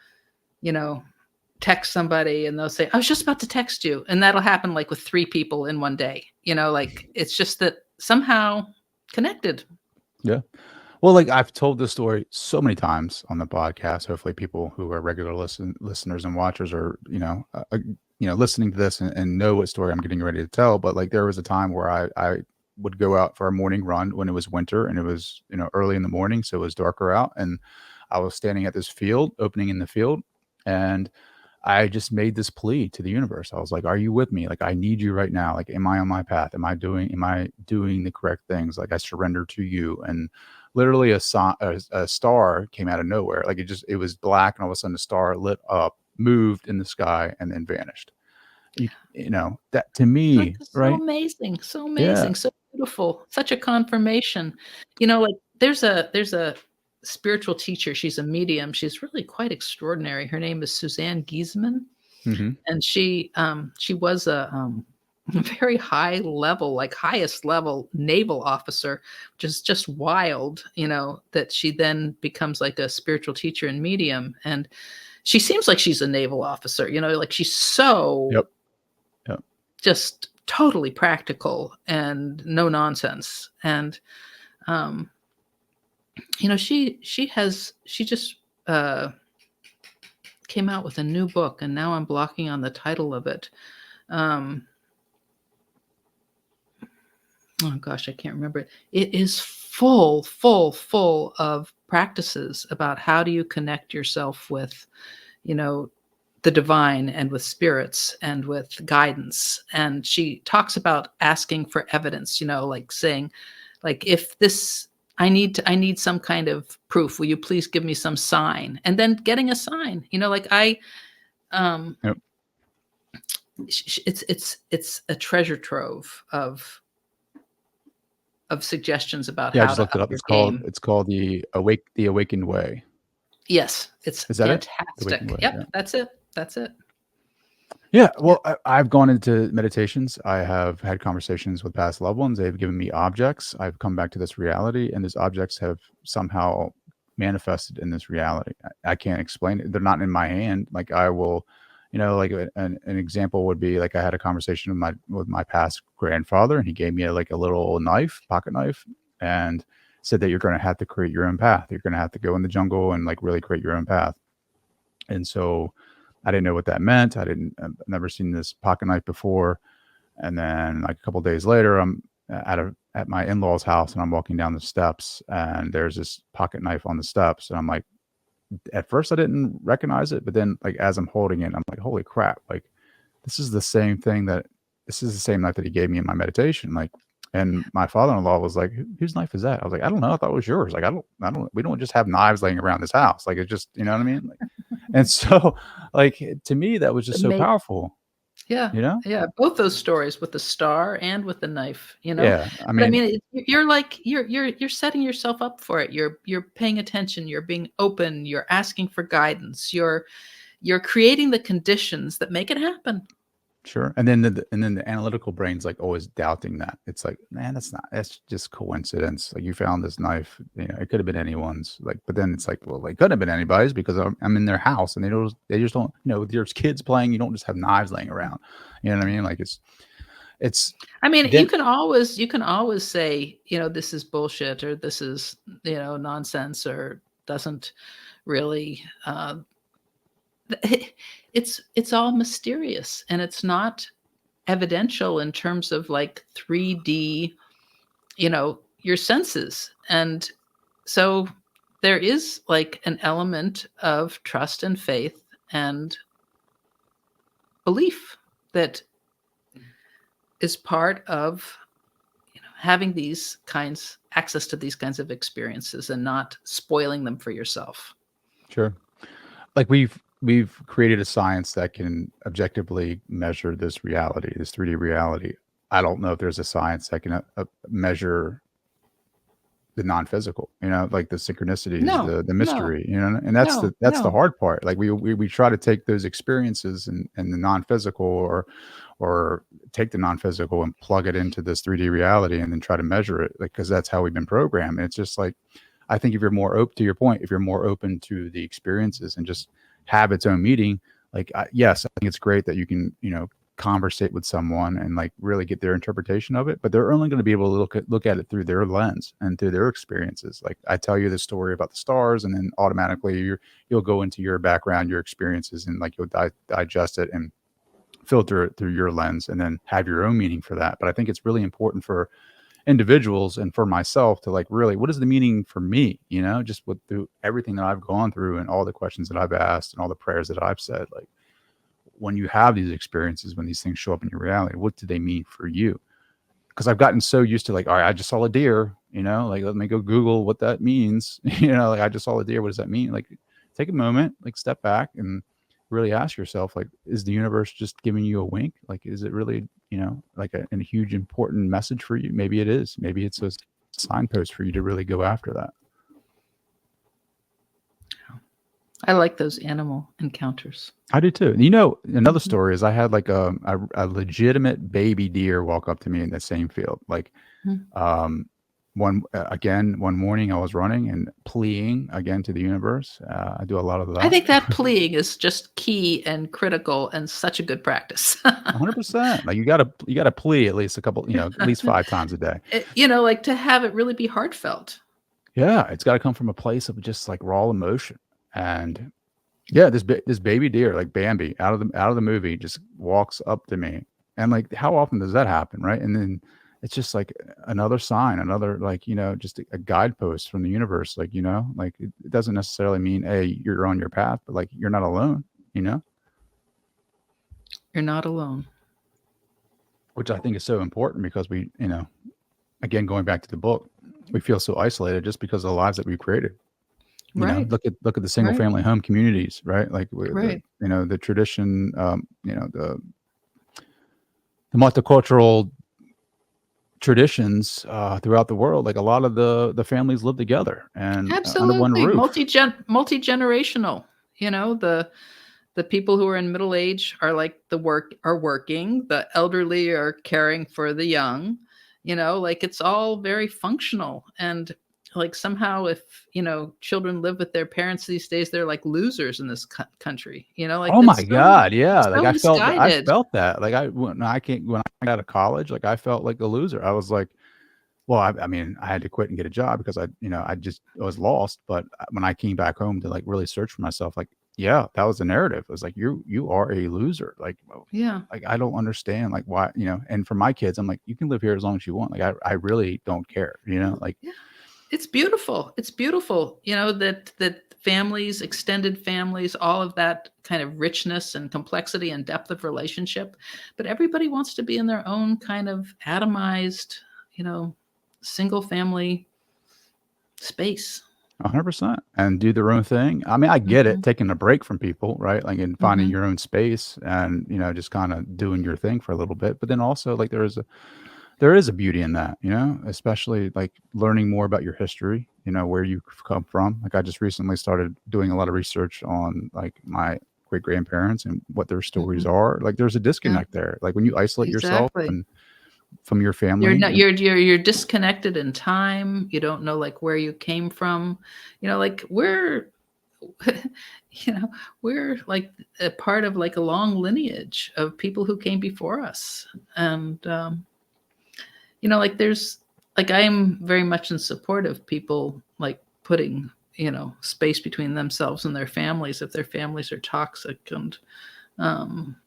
A: text somebody and they'll say, I was just about to text you. And that'll happen like with 3 people in one day, like it's just that somehow connected.
B: Yeah. Well, like I've told this story so many times on the podcast. Hopefully people who are regular listeners and watchers are, listening to this and know what story I'm getting ready to tell. But like there was a time where I would go out for a morning run when it was winter and it was, early in the morning. So it was darker out. And I was standing at this opening in the field. And I just made this plea to the universe. I was like, are you with me? Like, I need you right now. Like, am I on my path? Am I doing the correct things? Like I surrender to you. And literally a star came out of nowhere. Like it was black. And all of a sudden the star lit up, moved in the sky and then vanished. That to me,
A: That's so
B: right?
A: amazing. So
B: Yeah.
A: amazing. So beautiful. Such a confirmation. Like there's a spiritual teacher. She's a medium. She's really quite extraordinary. Her name is Suzanne Giesemann.
B: Mm-hmm.
A: And she was a very high level, like highest level naval officer, which is just wild, that she then becomes like a spiritual teacher and medium. And she seems like she's a naval officer, like she's so
B: Yep. Yep.
A: just totally practical and no nonsense. And she just came out with a new book, and now I'm blocking on the title of it. Oh gosh, I can't remember it. It is full of practices about how do you connect yourself with, the divine and with spirits and with guidance. And she talks about asking for evidence, like saying, like, if this, I need some kind of proof. Will you please give me some sign? And then getting a sign, like
B: Yep.
A: it's a treasure trove of suggestions about
B: Yeah, I
A: how
B: just
A: to
B: looked it
A: up
B: up.
A: your
B: It's
A: game.
B: called the Awakened Way.
A: Yes, it's
B: Is that it? The
A: fantastic.
B: Awakened Way. Yeah.
A: Yep, that's it.
B: Yeah.
A: Yeah.
B: Well, I've gone into meditations. I have had conversations with past loved ones. They've given me objects. I've come back to this reality, and these objects have somehow manifested in this reality. I can't explain it. They're not in my hand. Like I will, like an example would be like I had a conversation with my past grandfather, and he gave me like a little knife, pocket knife, and said that you're going to have to create your own path. You're going to have to go in the jungle and like really create your own path. And so I didn't know what that meant. I've never seen this pocket knife before. And then like a couple of days later, I'm at my in-laws' house, and I'm walking down the steps, and there's this pocket knife on the steps. And I'm like, at first I didn't recognize it, but then like as I'm holding it, I'm like, holy crap, like this is the same knife that he gave me in my meditation. Like, and my father-in-law was like, whose knife is that? I was like, I don't know. I thought it was yours. Like, we don't just have knives laying around this house. Like, it just, you know what I mean? Like, and so like, to me, that was just so
A: Ama
B: powerful,
A: Yeah,
B: you know?
A: yeah, both those stories with the star and with the knife,
B: Yeah. I
A: But I
B: mean,
A: mean, you're like you're setting yourself up for it. You're paying attention, you're being open, you're asking for guidance, you're creating the conditions that make it happen.
B: sure. And then the analytical brain's like always doubting that. It's like, man, that's just coincidence. Like you found this knife, it could have been anyone's. Like, but then it's like, well, they couldn't have been anybody's because I'm in their house, and they just don't, there's kids playing. You don't just have knives laying around. You know what I mean? Like it's
A: I mean,
B: then
A: you can always say, this is bullshit, or this is, nonsense, or doesn't really it's all mysterious, and it's not evidential in terms of like 3D, your senses. And so there is like an element of trust and faith and belief that is part of having access to these kinds of experiences and not spoiling them for yourself.
B: sure. Like we've created a science that can objectively measure this reality, this 3D reality. I don't know if there's a science that can measure the non-physical, like the synchronicities,
A: No,
B: the
A: no,
B: mystery, and that's
A: no,
B: the
A: no.
B: hard part. Like we try to take those experiences and the non-physical, or take the non-physical and plug it into this 3D reality and then try to measure it, like, because that's how we've been programmed. And it's just like, I think if you're more open, to your point, if you're more open to the experiences and just have its own meaning, like, yes, I think it's great that you can, conversate with someone and like really get their interpretation of it, but they're only going to be able to look at it through their lens and through their experiences. Like I tell you the story about the stars, and then automatically you'll go into your background, your experiences, and like you'll digest it and filter it through your lens and then have your own meaning for that. But I think it's really important for individuals and for myself to like, really, what is the meaning for me, just through everything that I've gone through and all the questions that I've asked and all the prayers that I've said. Like, when you have these experiences, when these things show up in your reality, what do they mean for you? Because I've gotten so used to like, all right, I just saw a deer, like, let me go Google what that means. Like, I just saw a deer. What does that mean? Like, take a moment, like step back and really ask yourself, like, is the universe just giving you a wink? Like, is it really, like a huge important message for you? Maybe it is. Maybe it's a signpost for you to really go after that.
A: I like those animal encounters.
B: I do too. Another story is I had like a legitimate baby deer walk up to me in the same field. Like,
A: Mhm.
B: One morning I was running and pleading again to the universe. I do a lot of
A: I
B: that.
A: think that pleading is just key and critical and such a good practice.
B: 100%. Like you gotta plea at least a couple, at least 5 times a day.
A: Like to have it really be heartfelt.
B: Yeah, it's got to come from a place of just like raw emotion. And yeah, this baby deer, like Bambi, out of the movie, just walks up to me, and like, how often does that happen, right? And then it's just like another sign, another like, just a guidepost from the universe, like, like it doesn't necessarily mean, hey, you're on your path, but like you're not alone,
A: You're not alone.
B: which I think is so important because we, again, going back to the book, we feel so isolated just because of the lives that we've created.
A: Right.
B: Look at the single
A: Right.
B: family home communities, right? Like
A: Right.
B: the tradition, the multicultural traditions throughout the world. Like a lot of the families live together and under one
A: Absolutely.
B: roof.
A: Multi-generational. The people who are in middle age are like are working, the elderly are caring for the young, like it's all very functional. And like somehow if, children live with their parents these days, they're like losers in this country, like
B: Oh my God,
A: it's
B: yeah. Like
A: so
B: I
A: misguided.
B: felt that. Like when I got out of college, like I felt like a loser. I was like, well, I mean, I had to quit and get a job because I was lost. But when I came back home to like really search for myself, like, yeah, that was the narrative. It was like, you are a loser.
A: Yeah.
B: Like, I don't understand like why, and for my kids, I'm like, you can live here as long as you want. Like, I really don't care, like,
A: Yeah. It's beautiful. It's beautiful, that families, extended families, all of that kind of richness and complexity and depth of relationship. But everybody wants to be in their own kind of atomized, single family space.
B: 100% and do their own thing. I mean, I get it,
A: Mhm.
B: taking a break from people, right? Like, and finding
A: Mhm.
B: your own space and, just kind of doing your thing for a little bit. But then also like there is a beauty in that, especially like learning more about your history, where you've come from. Like I just recently started doing a lot of research on like my great grandparents and what their stories
A: Mhm.
B: are. Like there's a
A: Yeah,
B: disconnect there. Like when you isolate yourself
A: exactly.
B: and from your
A: You're
B: family
A: not
B: and
A: you're disconnected in time. You don't know like where you came from. Like you know, we're like a part of like a long lineage of people who came before us. And like there's like I am very much in support of people like putting, space between themselves and their families if their families are toxic and um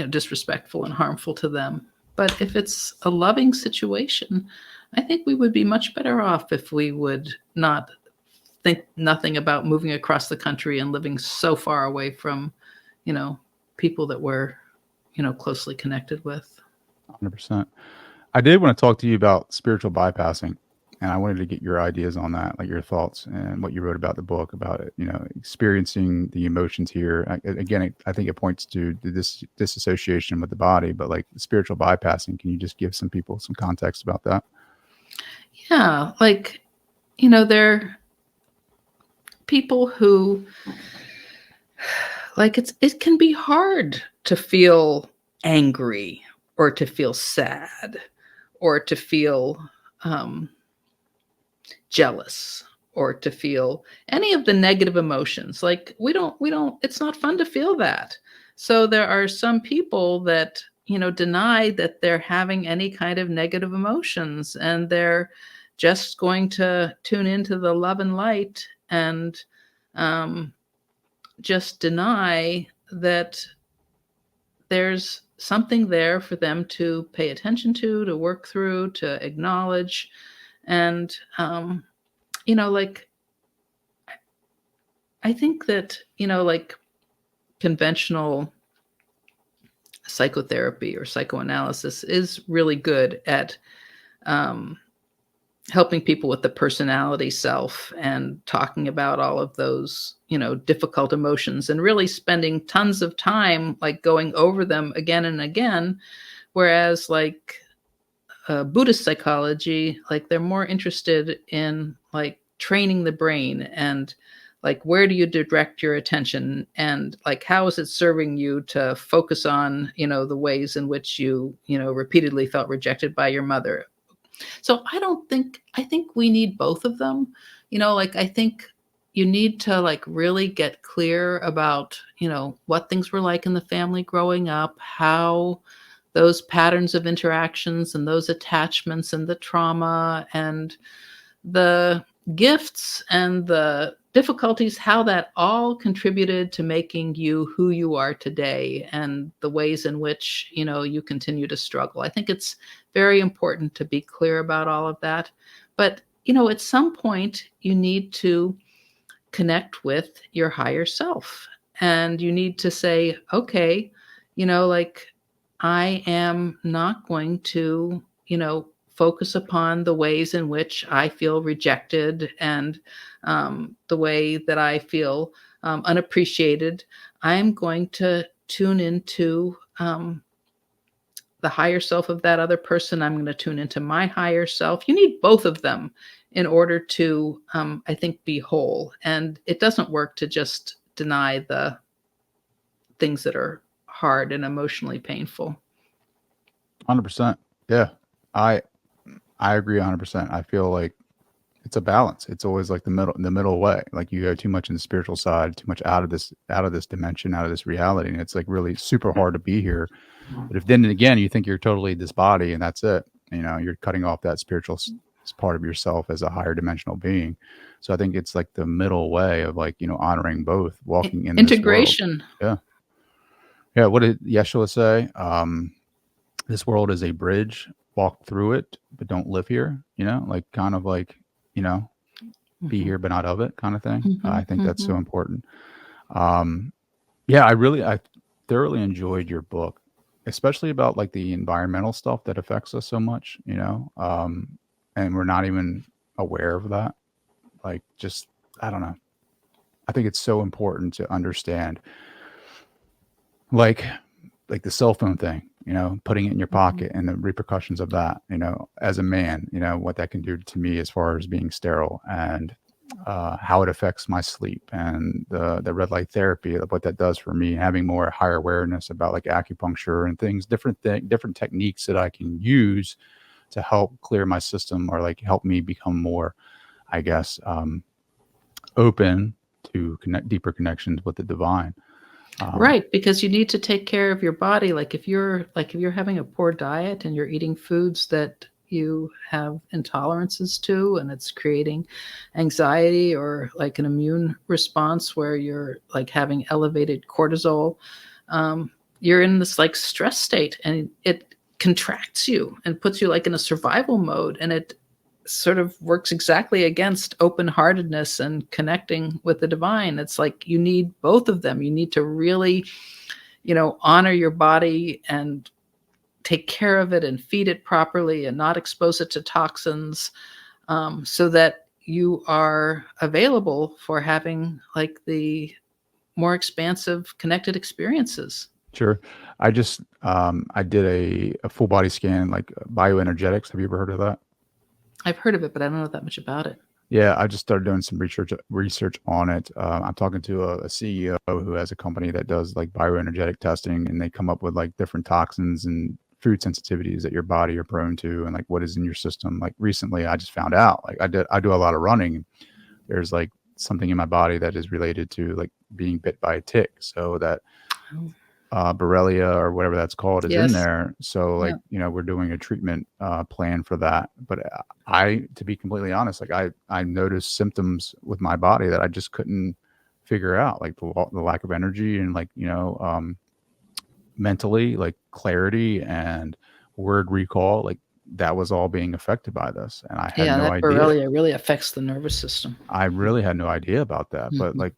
A: disrespectful and harmful to them. But if it's a loving situation, I think we would be much better off if we would not think nothing about moving across the country and living so far away from, you know, people that we're, closely connected with.
B: 100%. I did want to talk to you about spiritual bypassing. And I wanted to get your ideas on that, like your thoughts and what you wrote about the book about it, experiencing the emotions here. Again, I think it points to this disassociation with the body, but like spiritual bypassing, can you just give some people some context about that?
A: Yeah, like, there people who like it can be hard to feel angry or to feel sad or to feel um, jealous or to feel any of the negative emotions. Like we don't it's not fun to feel that. So there are some people that, deny that they're having any kind of negative emotions, and they're just going to tune into the love and light and um, just deny that there's something there for them to pay attention to work through, to acknowledge. And like I think that, like conventional psychotherapy or psychoanalysis is really good at um, helping people with the personality self and talking about all of those, difficult emotions and really spending tons of time like going over them again and again. Whereas like Buddhist psychology, like they're more interested in like training the brain and like where do you direct your attention and like how is it serving you to focus on the ways in which you repeatedly felt rejected by your mother. So I think we need both of them. Like I think you need to like really get clear about, what things were like in the family growing up, how those patterns of interactions and those attachments and the trauma and the gifts and the difficulties, how that all contributed to making you who you are today and the ways in which, you continue to struggle. I think it's very important to be clear about all of that. But, at some point, you need to connect with your higher self. And you need to say, okay, like I am not going to, focus upon the ways in which I feel rejected and the way that I feel unappreciated. I'm going to tune into the higher self of that other person. I'm going to tune into my higher self. You need both of them in order to, I think, be whole. And it doesn't work to just deny the things that are hard and emotionally painful.
B: 100%. Yeah. I I agree 100%. I feel like it's a balance. It's always like the middle way. Like you go too much in the spiritual side, too much out of this dimension, out of this reality, and it's like really super hard to be here. But if then again you think you're totally this body and that's it, you're cutting off that spiritual part of yourself as a higher dimensional being. So I think it's like the middle way of like, honoring both, walking in this world.
A: Integration.
B: Yeah. Yeah. What did Yeshua say? This world is a bridge. Walk through it, but don't live here. Like kind of like, you know, be
A: Mhm,
B: here but not of it kind of thing. I
A: mhm,
B: think that's so
A: mhm.
B: important. Um, yeah, I thoroughly enjoyed your book, especially about like the environmental stuff that affects us so much, and we're not even aware of that. Like, just, I don't know. I think it's so important to understand, like, like the cell phone thing, putting it in your
A: Mhm.
B: pocket and the repercussions of that, as a man, what that can do to me as far as being sterile and how it affects my sleep and the red light therapy, of what that does for me, having more higher awareness about like acupuncture and things, different techniques that I can use to help clear my system or like help me become more, I guess, open to connect deeper connections with the divine. Um,
A: Right, because you need to take care of your body. Like if you're having a poor diet and you're eating foods that you have intolerances to and it's creating anxiety or like an immune response where you're like having elevated cortisol, you're in this like stress state and it contracts you and puts you like in a survival mode and it sort of works exactly against open-heartedness and connecting with the divine. It's like you need both of them. You need to really, honor your body and take care of it and feed it properly and not expose it to toxins, so that you are available for having like the more expansive connected experiences.
B: Sure. I did a full body scan, like bioenergetics. Have you ever heard of that?
A: I've heard of it, but I don't know that much about it.
B: Yeah, I just started doing some research on it. I'm talking to a CEO who has a company that does like bioenergetic testing, and they come up with like different toxins and food sensitivities that your body are prone to, and like what is in your system. Like recently, I just found out, like I do a lot of running. There's like something in my body that is related to like being bit by a tick, so that
A: Oh,
B: Borrelia or whatever that's called is in
A: yes.
B: there. So like,
A: Yeah.
B: we're doing a treatment plan for that. But to be completely honest, like I noticed symptoms with my body that I just couldn't figure out, like the lack of energy and like, mentally, like clarity and word recall, like that was all being affected by this. And I had
A: Yeah,
B: no
A: that
B: idea.
A: Borrelia really affects the nervous system.
B: I really had no idea about that. But
A: Mhm.
B: like,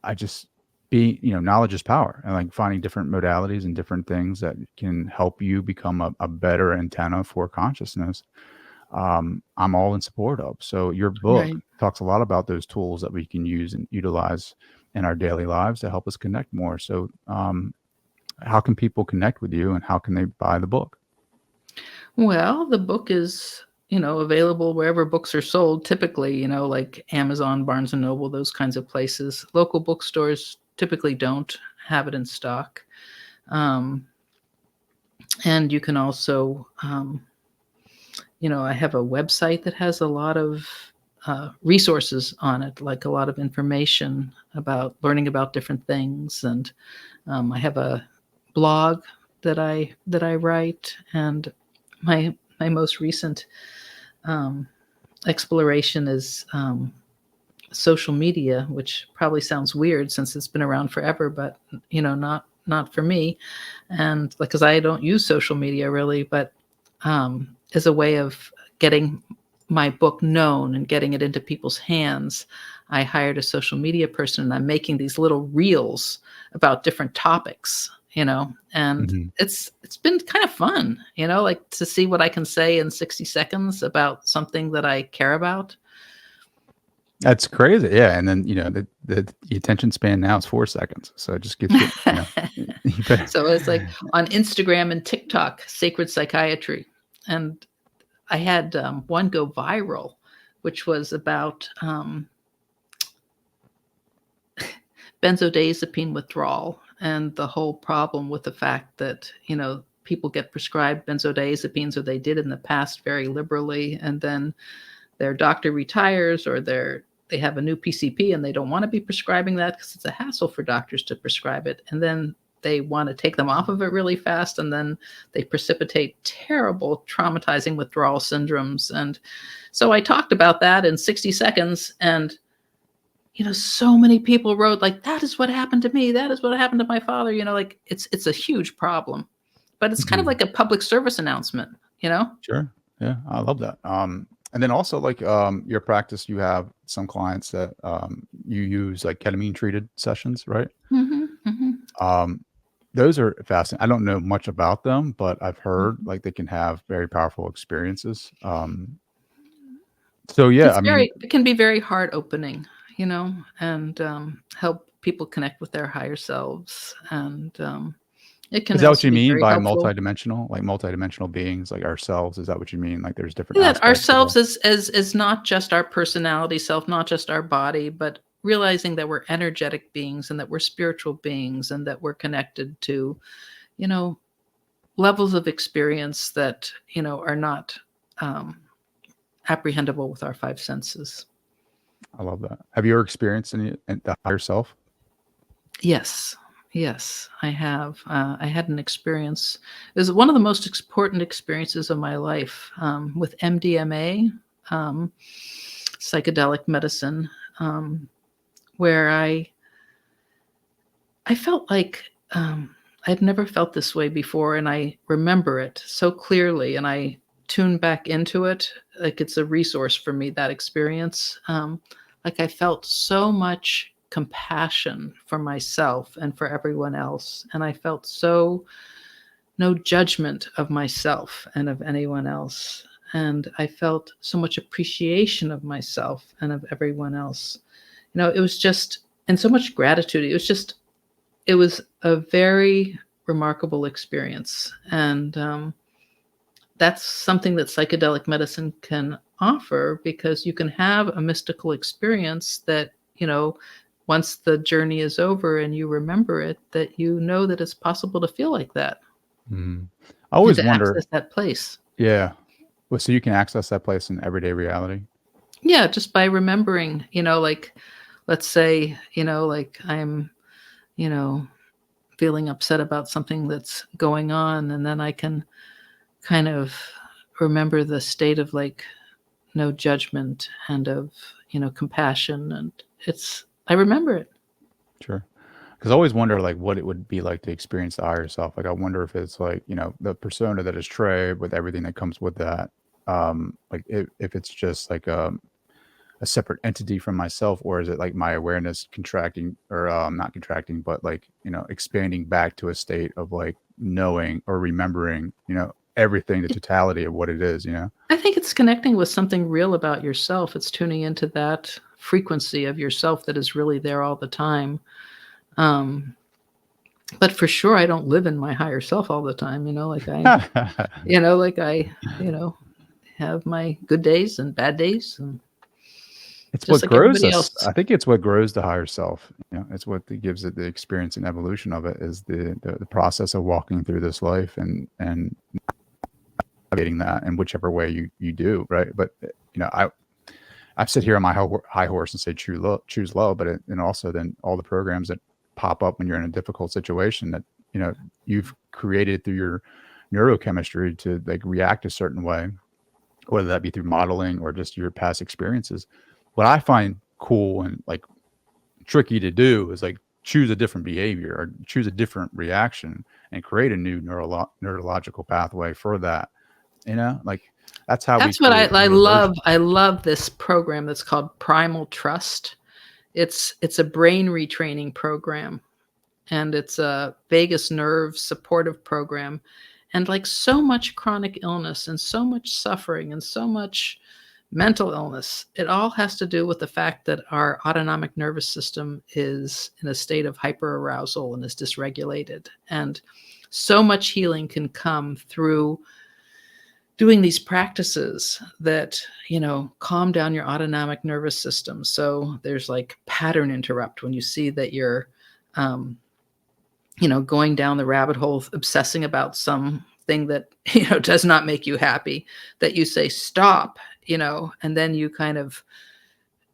B: I just knowledge is power, and like finding different modalities and different things that can help you become a better antenna for consciousness. I'm all in support of. So your book
A: Right.
B: talks a lot about those tools that we can use and utilize in our daily lives to help us connect more. So, how can people connect with you and how can they buy the book?
A: Well, the book is, available wherever books are sold, typically, like Amazon, Barnes& and Noble, those kinds of places. Local bookstores typically don't have it in stock. Um, and you can also, I have a website that has a lot of resources on it, like a lot of information about learning about different things. And I have a blog that I write, and my most recent um, exploration is social media, which probably sounds weird since it's been around forever, but not for me. And like, because I don't use social media really, but as a way of getting my book known and getting it into people's hands, I hired a social media person, and I'm making these little reels about different topics, and
B: Mhm.
A: it's been kind of fun, like to see what I can say in 60 seconds about something that I care about.
B: That's crazy, yeah, and then, the attention span now is 4 seconds, so it just keeps getting, you better.
A: So it's like on Instagram and TikTok, Sacred Psychiatry. And I had one go viral, which was about benzodiazepine withdrawal and the whole problem with the fact that, people get prescribed benzodiazepines, or they did in the past very liberally, and then their doctor retires, or they have a new PCP and they don't want to be prescribing that because it's a hassle for doctors to prescribe it. And then they want to take them off of it really fast, and then they precipitate terrible traumatizing withdrawal syndromes. And so I talked about that in 60 seconds, and so many people wrote like, that is what happened to me, that is what happened to my father. Like, it's a huge problem, but it's kind of
B: Mhm.
A: like a public service announcement.
B: Sure. Yeah, I love that. And then also, like, your practice, you have some clients that, you use, like, ketamine treated sessions, right?
A: Mhm, mhm,
B: Um, those are fascinating. I don't know much about them, but I've heard,
A: mhm.
B: like, they can have very powerful experiences. So yeah, I mean,
A: It can be very heart opening, and help people connect with their higher selves, and it
B: is
A: can
B: that what
A: also
B: you
A: be
B: mean
A: very
B: by
A: helpful.
B: multidimensional? Like, multidimensional beings, like ourselves? Is that what you mean? Like, there's different
A: That
B: aspects of
A: ourselves
B: us?
A: is not just our personality self, not just our body, but realizing that we're energetic beings, and that we're spiritual beings, and that we're connected to, you know, levels of experience that, are not um, apprehendable with our five senses.
B: I love that. Have you ever experienced any in the higher self?
A: Yes. Yes, I have. I had an experience. It was one of the most important experiences of my life with MDMA, um, psychedelic medicine, um, where I felt like I'd never felt this way before, and I remember it so clearly, and I tune back into it like it's a resource for me. That experience, like I felt so much compassion for myself and for everyone else, and I felt so no judgment of myself and of anyone else, and I felt so much appreciation of myself and of everyone else. It was just, and so much gratitude. It was a very remarkable experience, and that's something that psychedelic medicine can offer, because you can have a mystical experience that, once the journey is over and you remember it, that that it's possible to feel like that
B: Mhm. I
A: and
B: always
A: to
B: wonder.
A: access that place.
B: Yeah. Well, so you can access that place in everyday reality?
A: Yeah, just by remembering, like, let's say, like I'm, you know, feeling upset about something that's going on, and then I can kind of remember the state of, like, no judgment and of, compassion, and I remember it.
B: Sure. Because I always wonder, like, what it would be like to experience the higher self. Like, I wonder if it's like, the persona that is Trey with everything that comes with that. Like, if it's just like a separate entity from myself, or is it like my awareness contracting, or not contracting, but like, expanding back to a state of like knowing or remembering, everything, the
A: It
B: totality of what it is?
A: I think it's connecting with something real about yourself. It's tuning into that frequency of yourself that is really there all the time. Um, but for sure, I don't live in my higher self all the time, like I, you know, have my good days and bad days, and
B: It's
A: just
B: what
A: like
B: grows
A: everybody
B: us.
A: else.
B: I think it's what grows the higher self. It's what gives it the experience and evolution of it, is the process of walking through this life, and navigating that in whichever way you do, right? But I sit here on my high horse and say choose love, but and also then all the programs that pop up when you're in a difficult situation that you've created through your neurochemistry to like react a certain way, whether that be through modeling or just your past experiences. What I find cool and like tricky to do is like choose a different behavior or choose a different reaction and create a new neurological pathway for that. Like that's how we
A: That's what
B: create
A: I
B: new
A: love.
B: versions.
A: I love this program that's called Primal Trust. It's a brain retraining program, and it's a vagus nerve supportive program. And like so much chronic illness and so much suffering and so much mental illness, it all has to do with the fact that our autonomic nervous system is in a state of hyperarousal and is dysregulated. And so much healing can come through doing these practices that calm down your autonomic nervous system. So there's like pattern interrupt when you see that you're going down the rabbit hole obsessing about something that does not make you happy, that you say stop, and then you kind of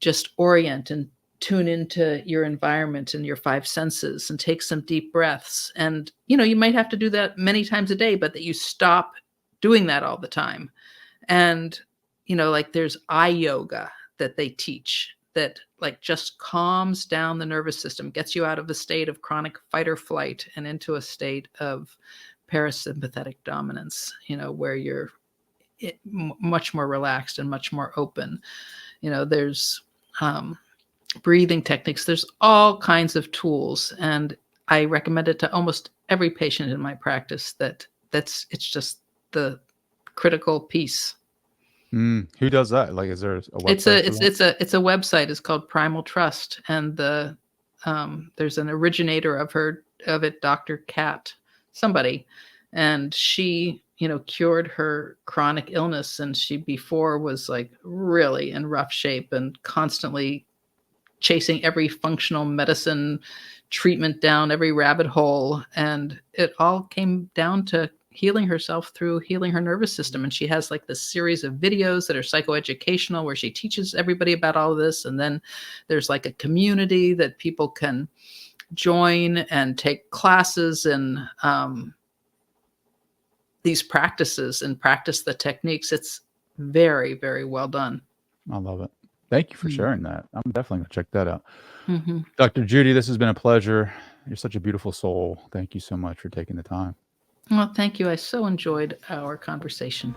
A: just orient and tune into your environment and your five senses and take some deep breaths. And you might have to do that many times a day, but that you stop doing that all the time. And like there's eye yoga that they teach that like just calms down the nervous system, gets you out of a state of chronic fight or flight and into a state of parasympathetic dominance, where you're much more relaxed and much more open. There's breathing techniques. There's all kinds of tools, and I recommend it to almost every patient in my practice. It's just the critical piece.
B: Who does that? Like, is there a website?
A: It's a website. It's called Primal Trust, and there's an originator of it, Dr. Kat, somebody, and she cured her chronic illness, and she before was like really in rough shape and constantly chasing every functional medicine treatment down every rabbit hole, and it all came down to healing herself through healing her nervous system. And she has like this series of videos that are psychoeducational where she teaches everybody about all of this. And then there's like a community that people can join and take classes in these practices and practice the techniques. It's very, very well done.
B: I love it. Thank you for sharing that. I'm definitely going to check that out.
A: Mm-hmm.
B: Dr. Judy, this has been a pleasure. You're such a beautiful soul. Thank you so much for taking the time.
A: Well, thank you. I so enjoyed our conversation.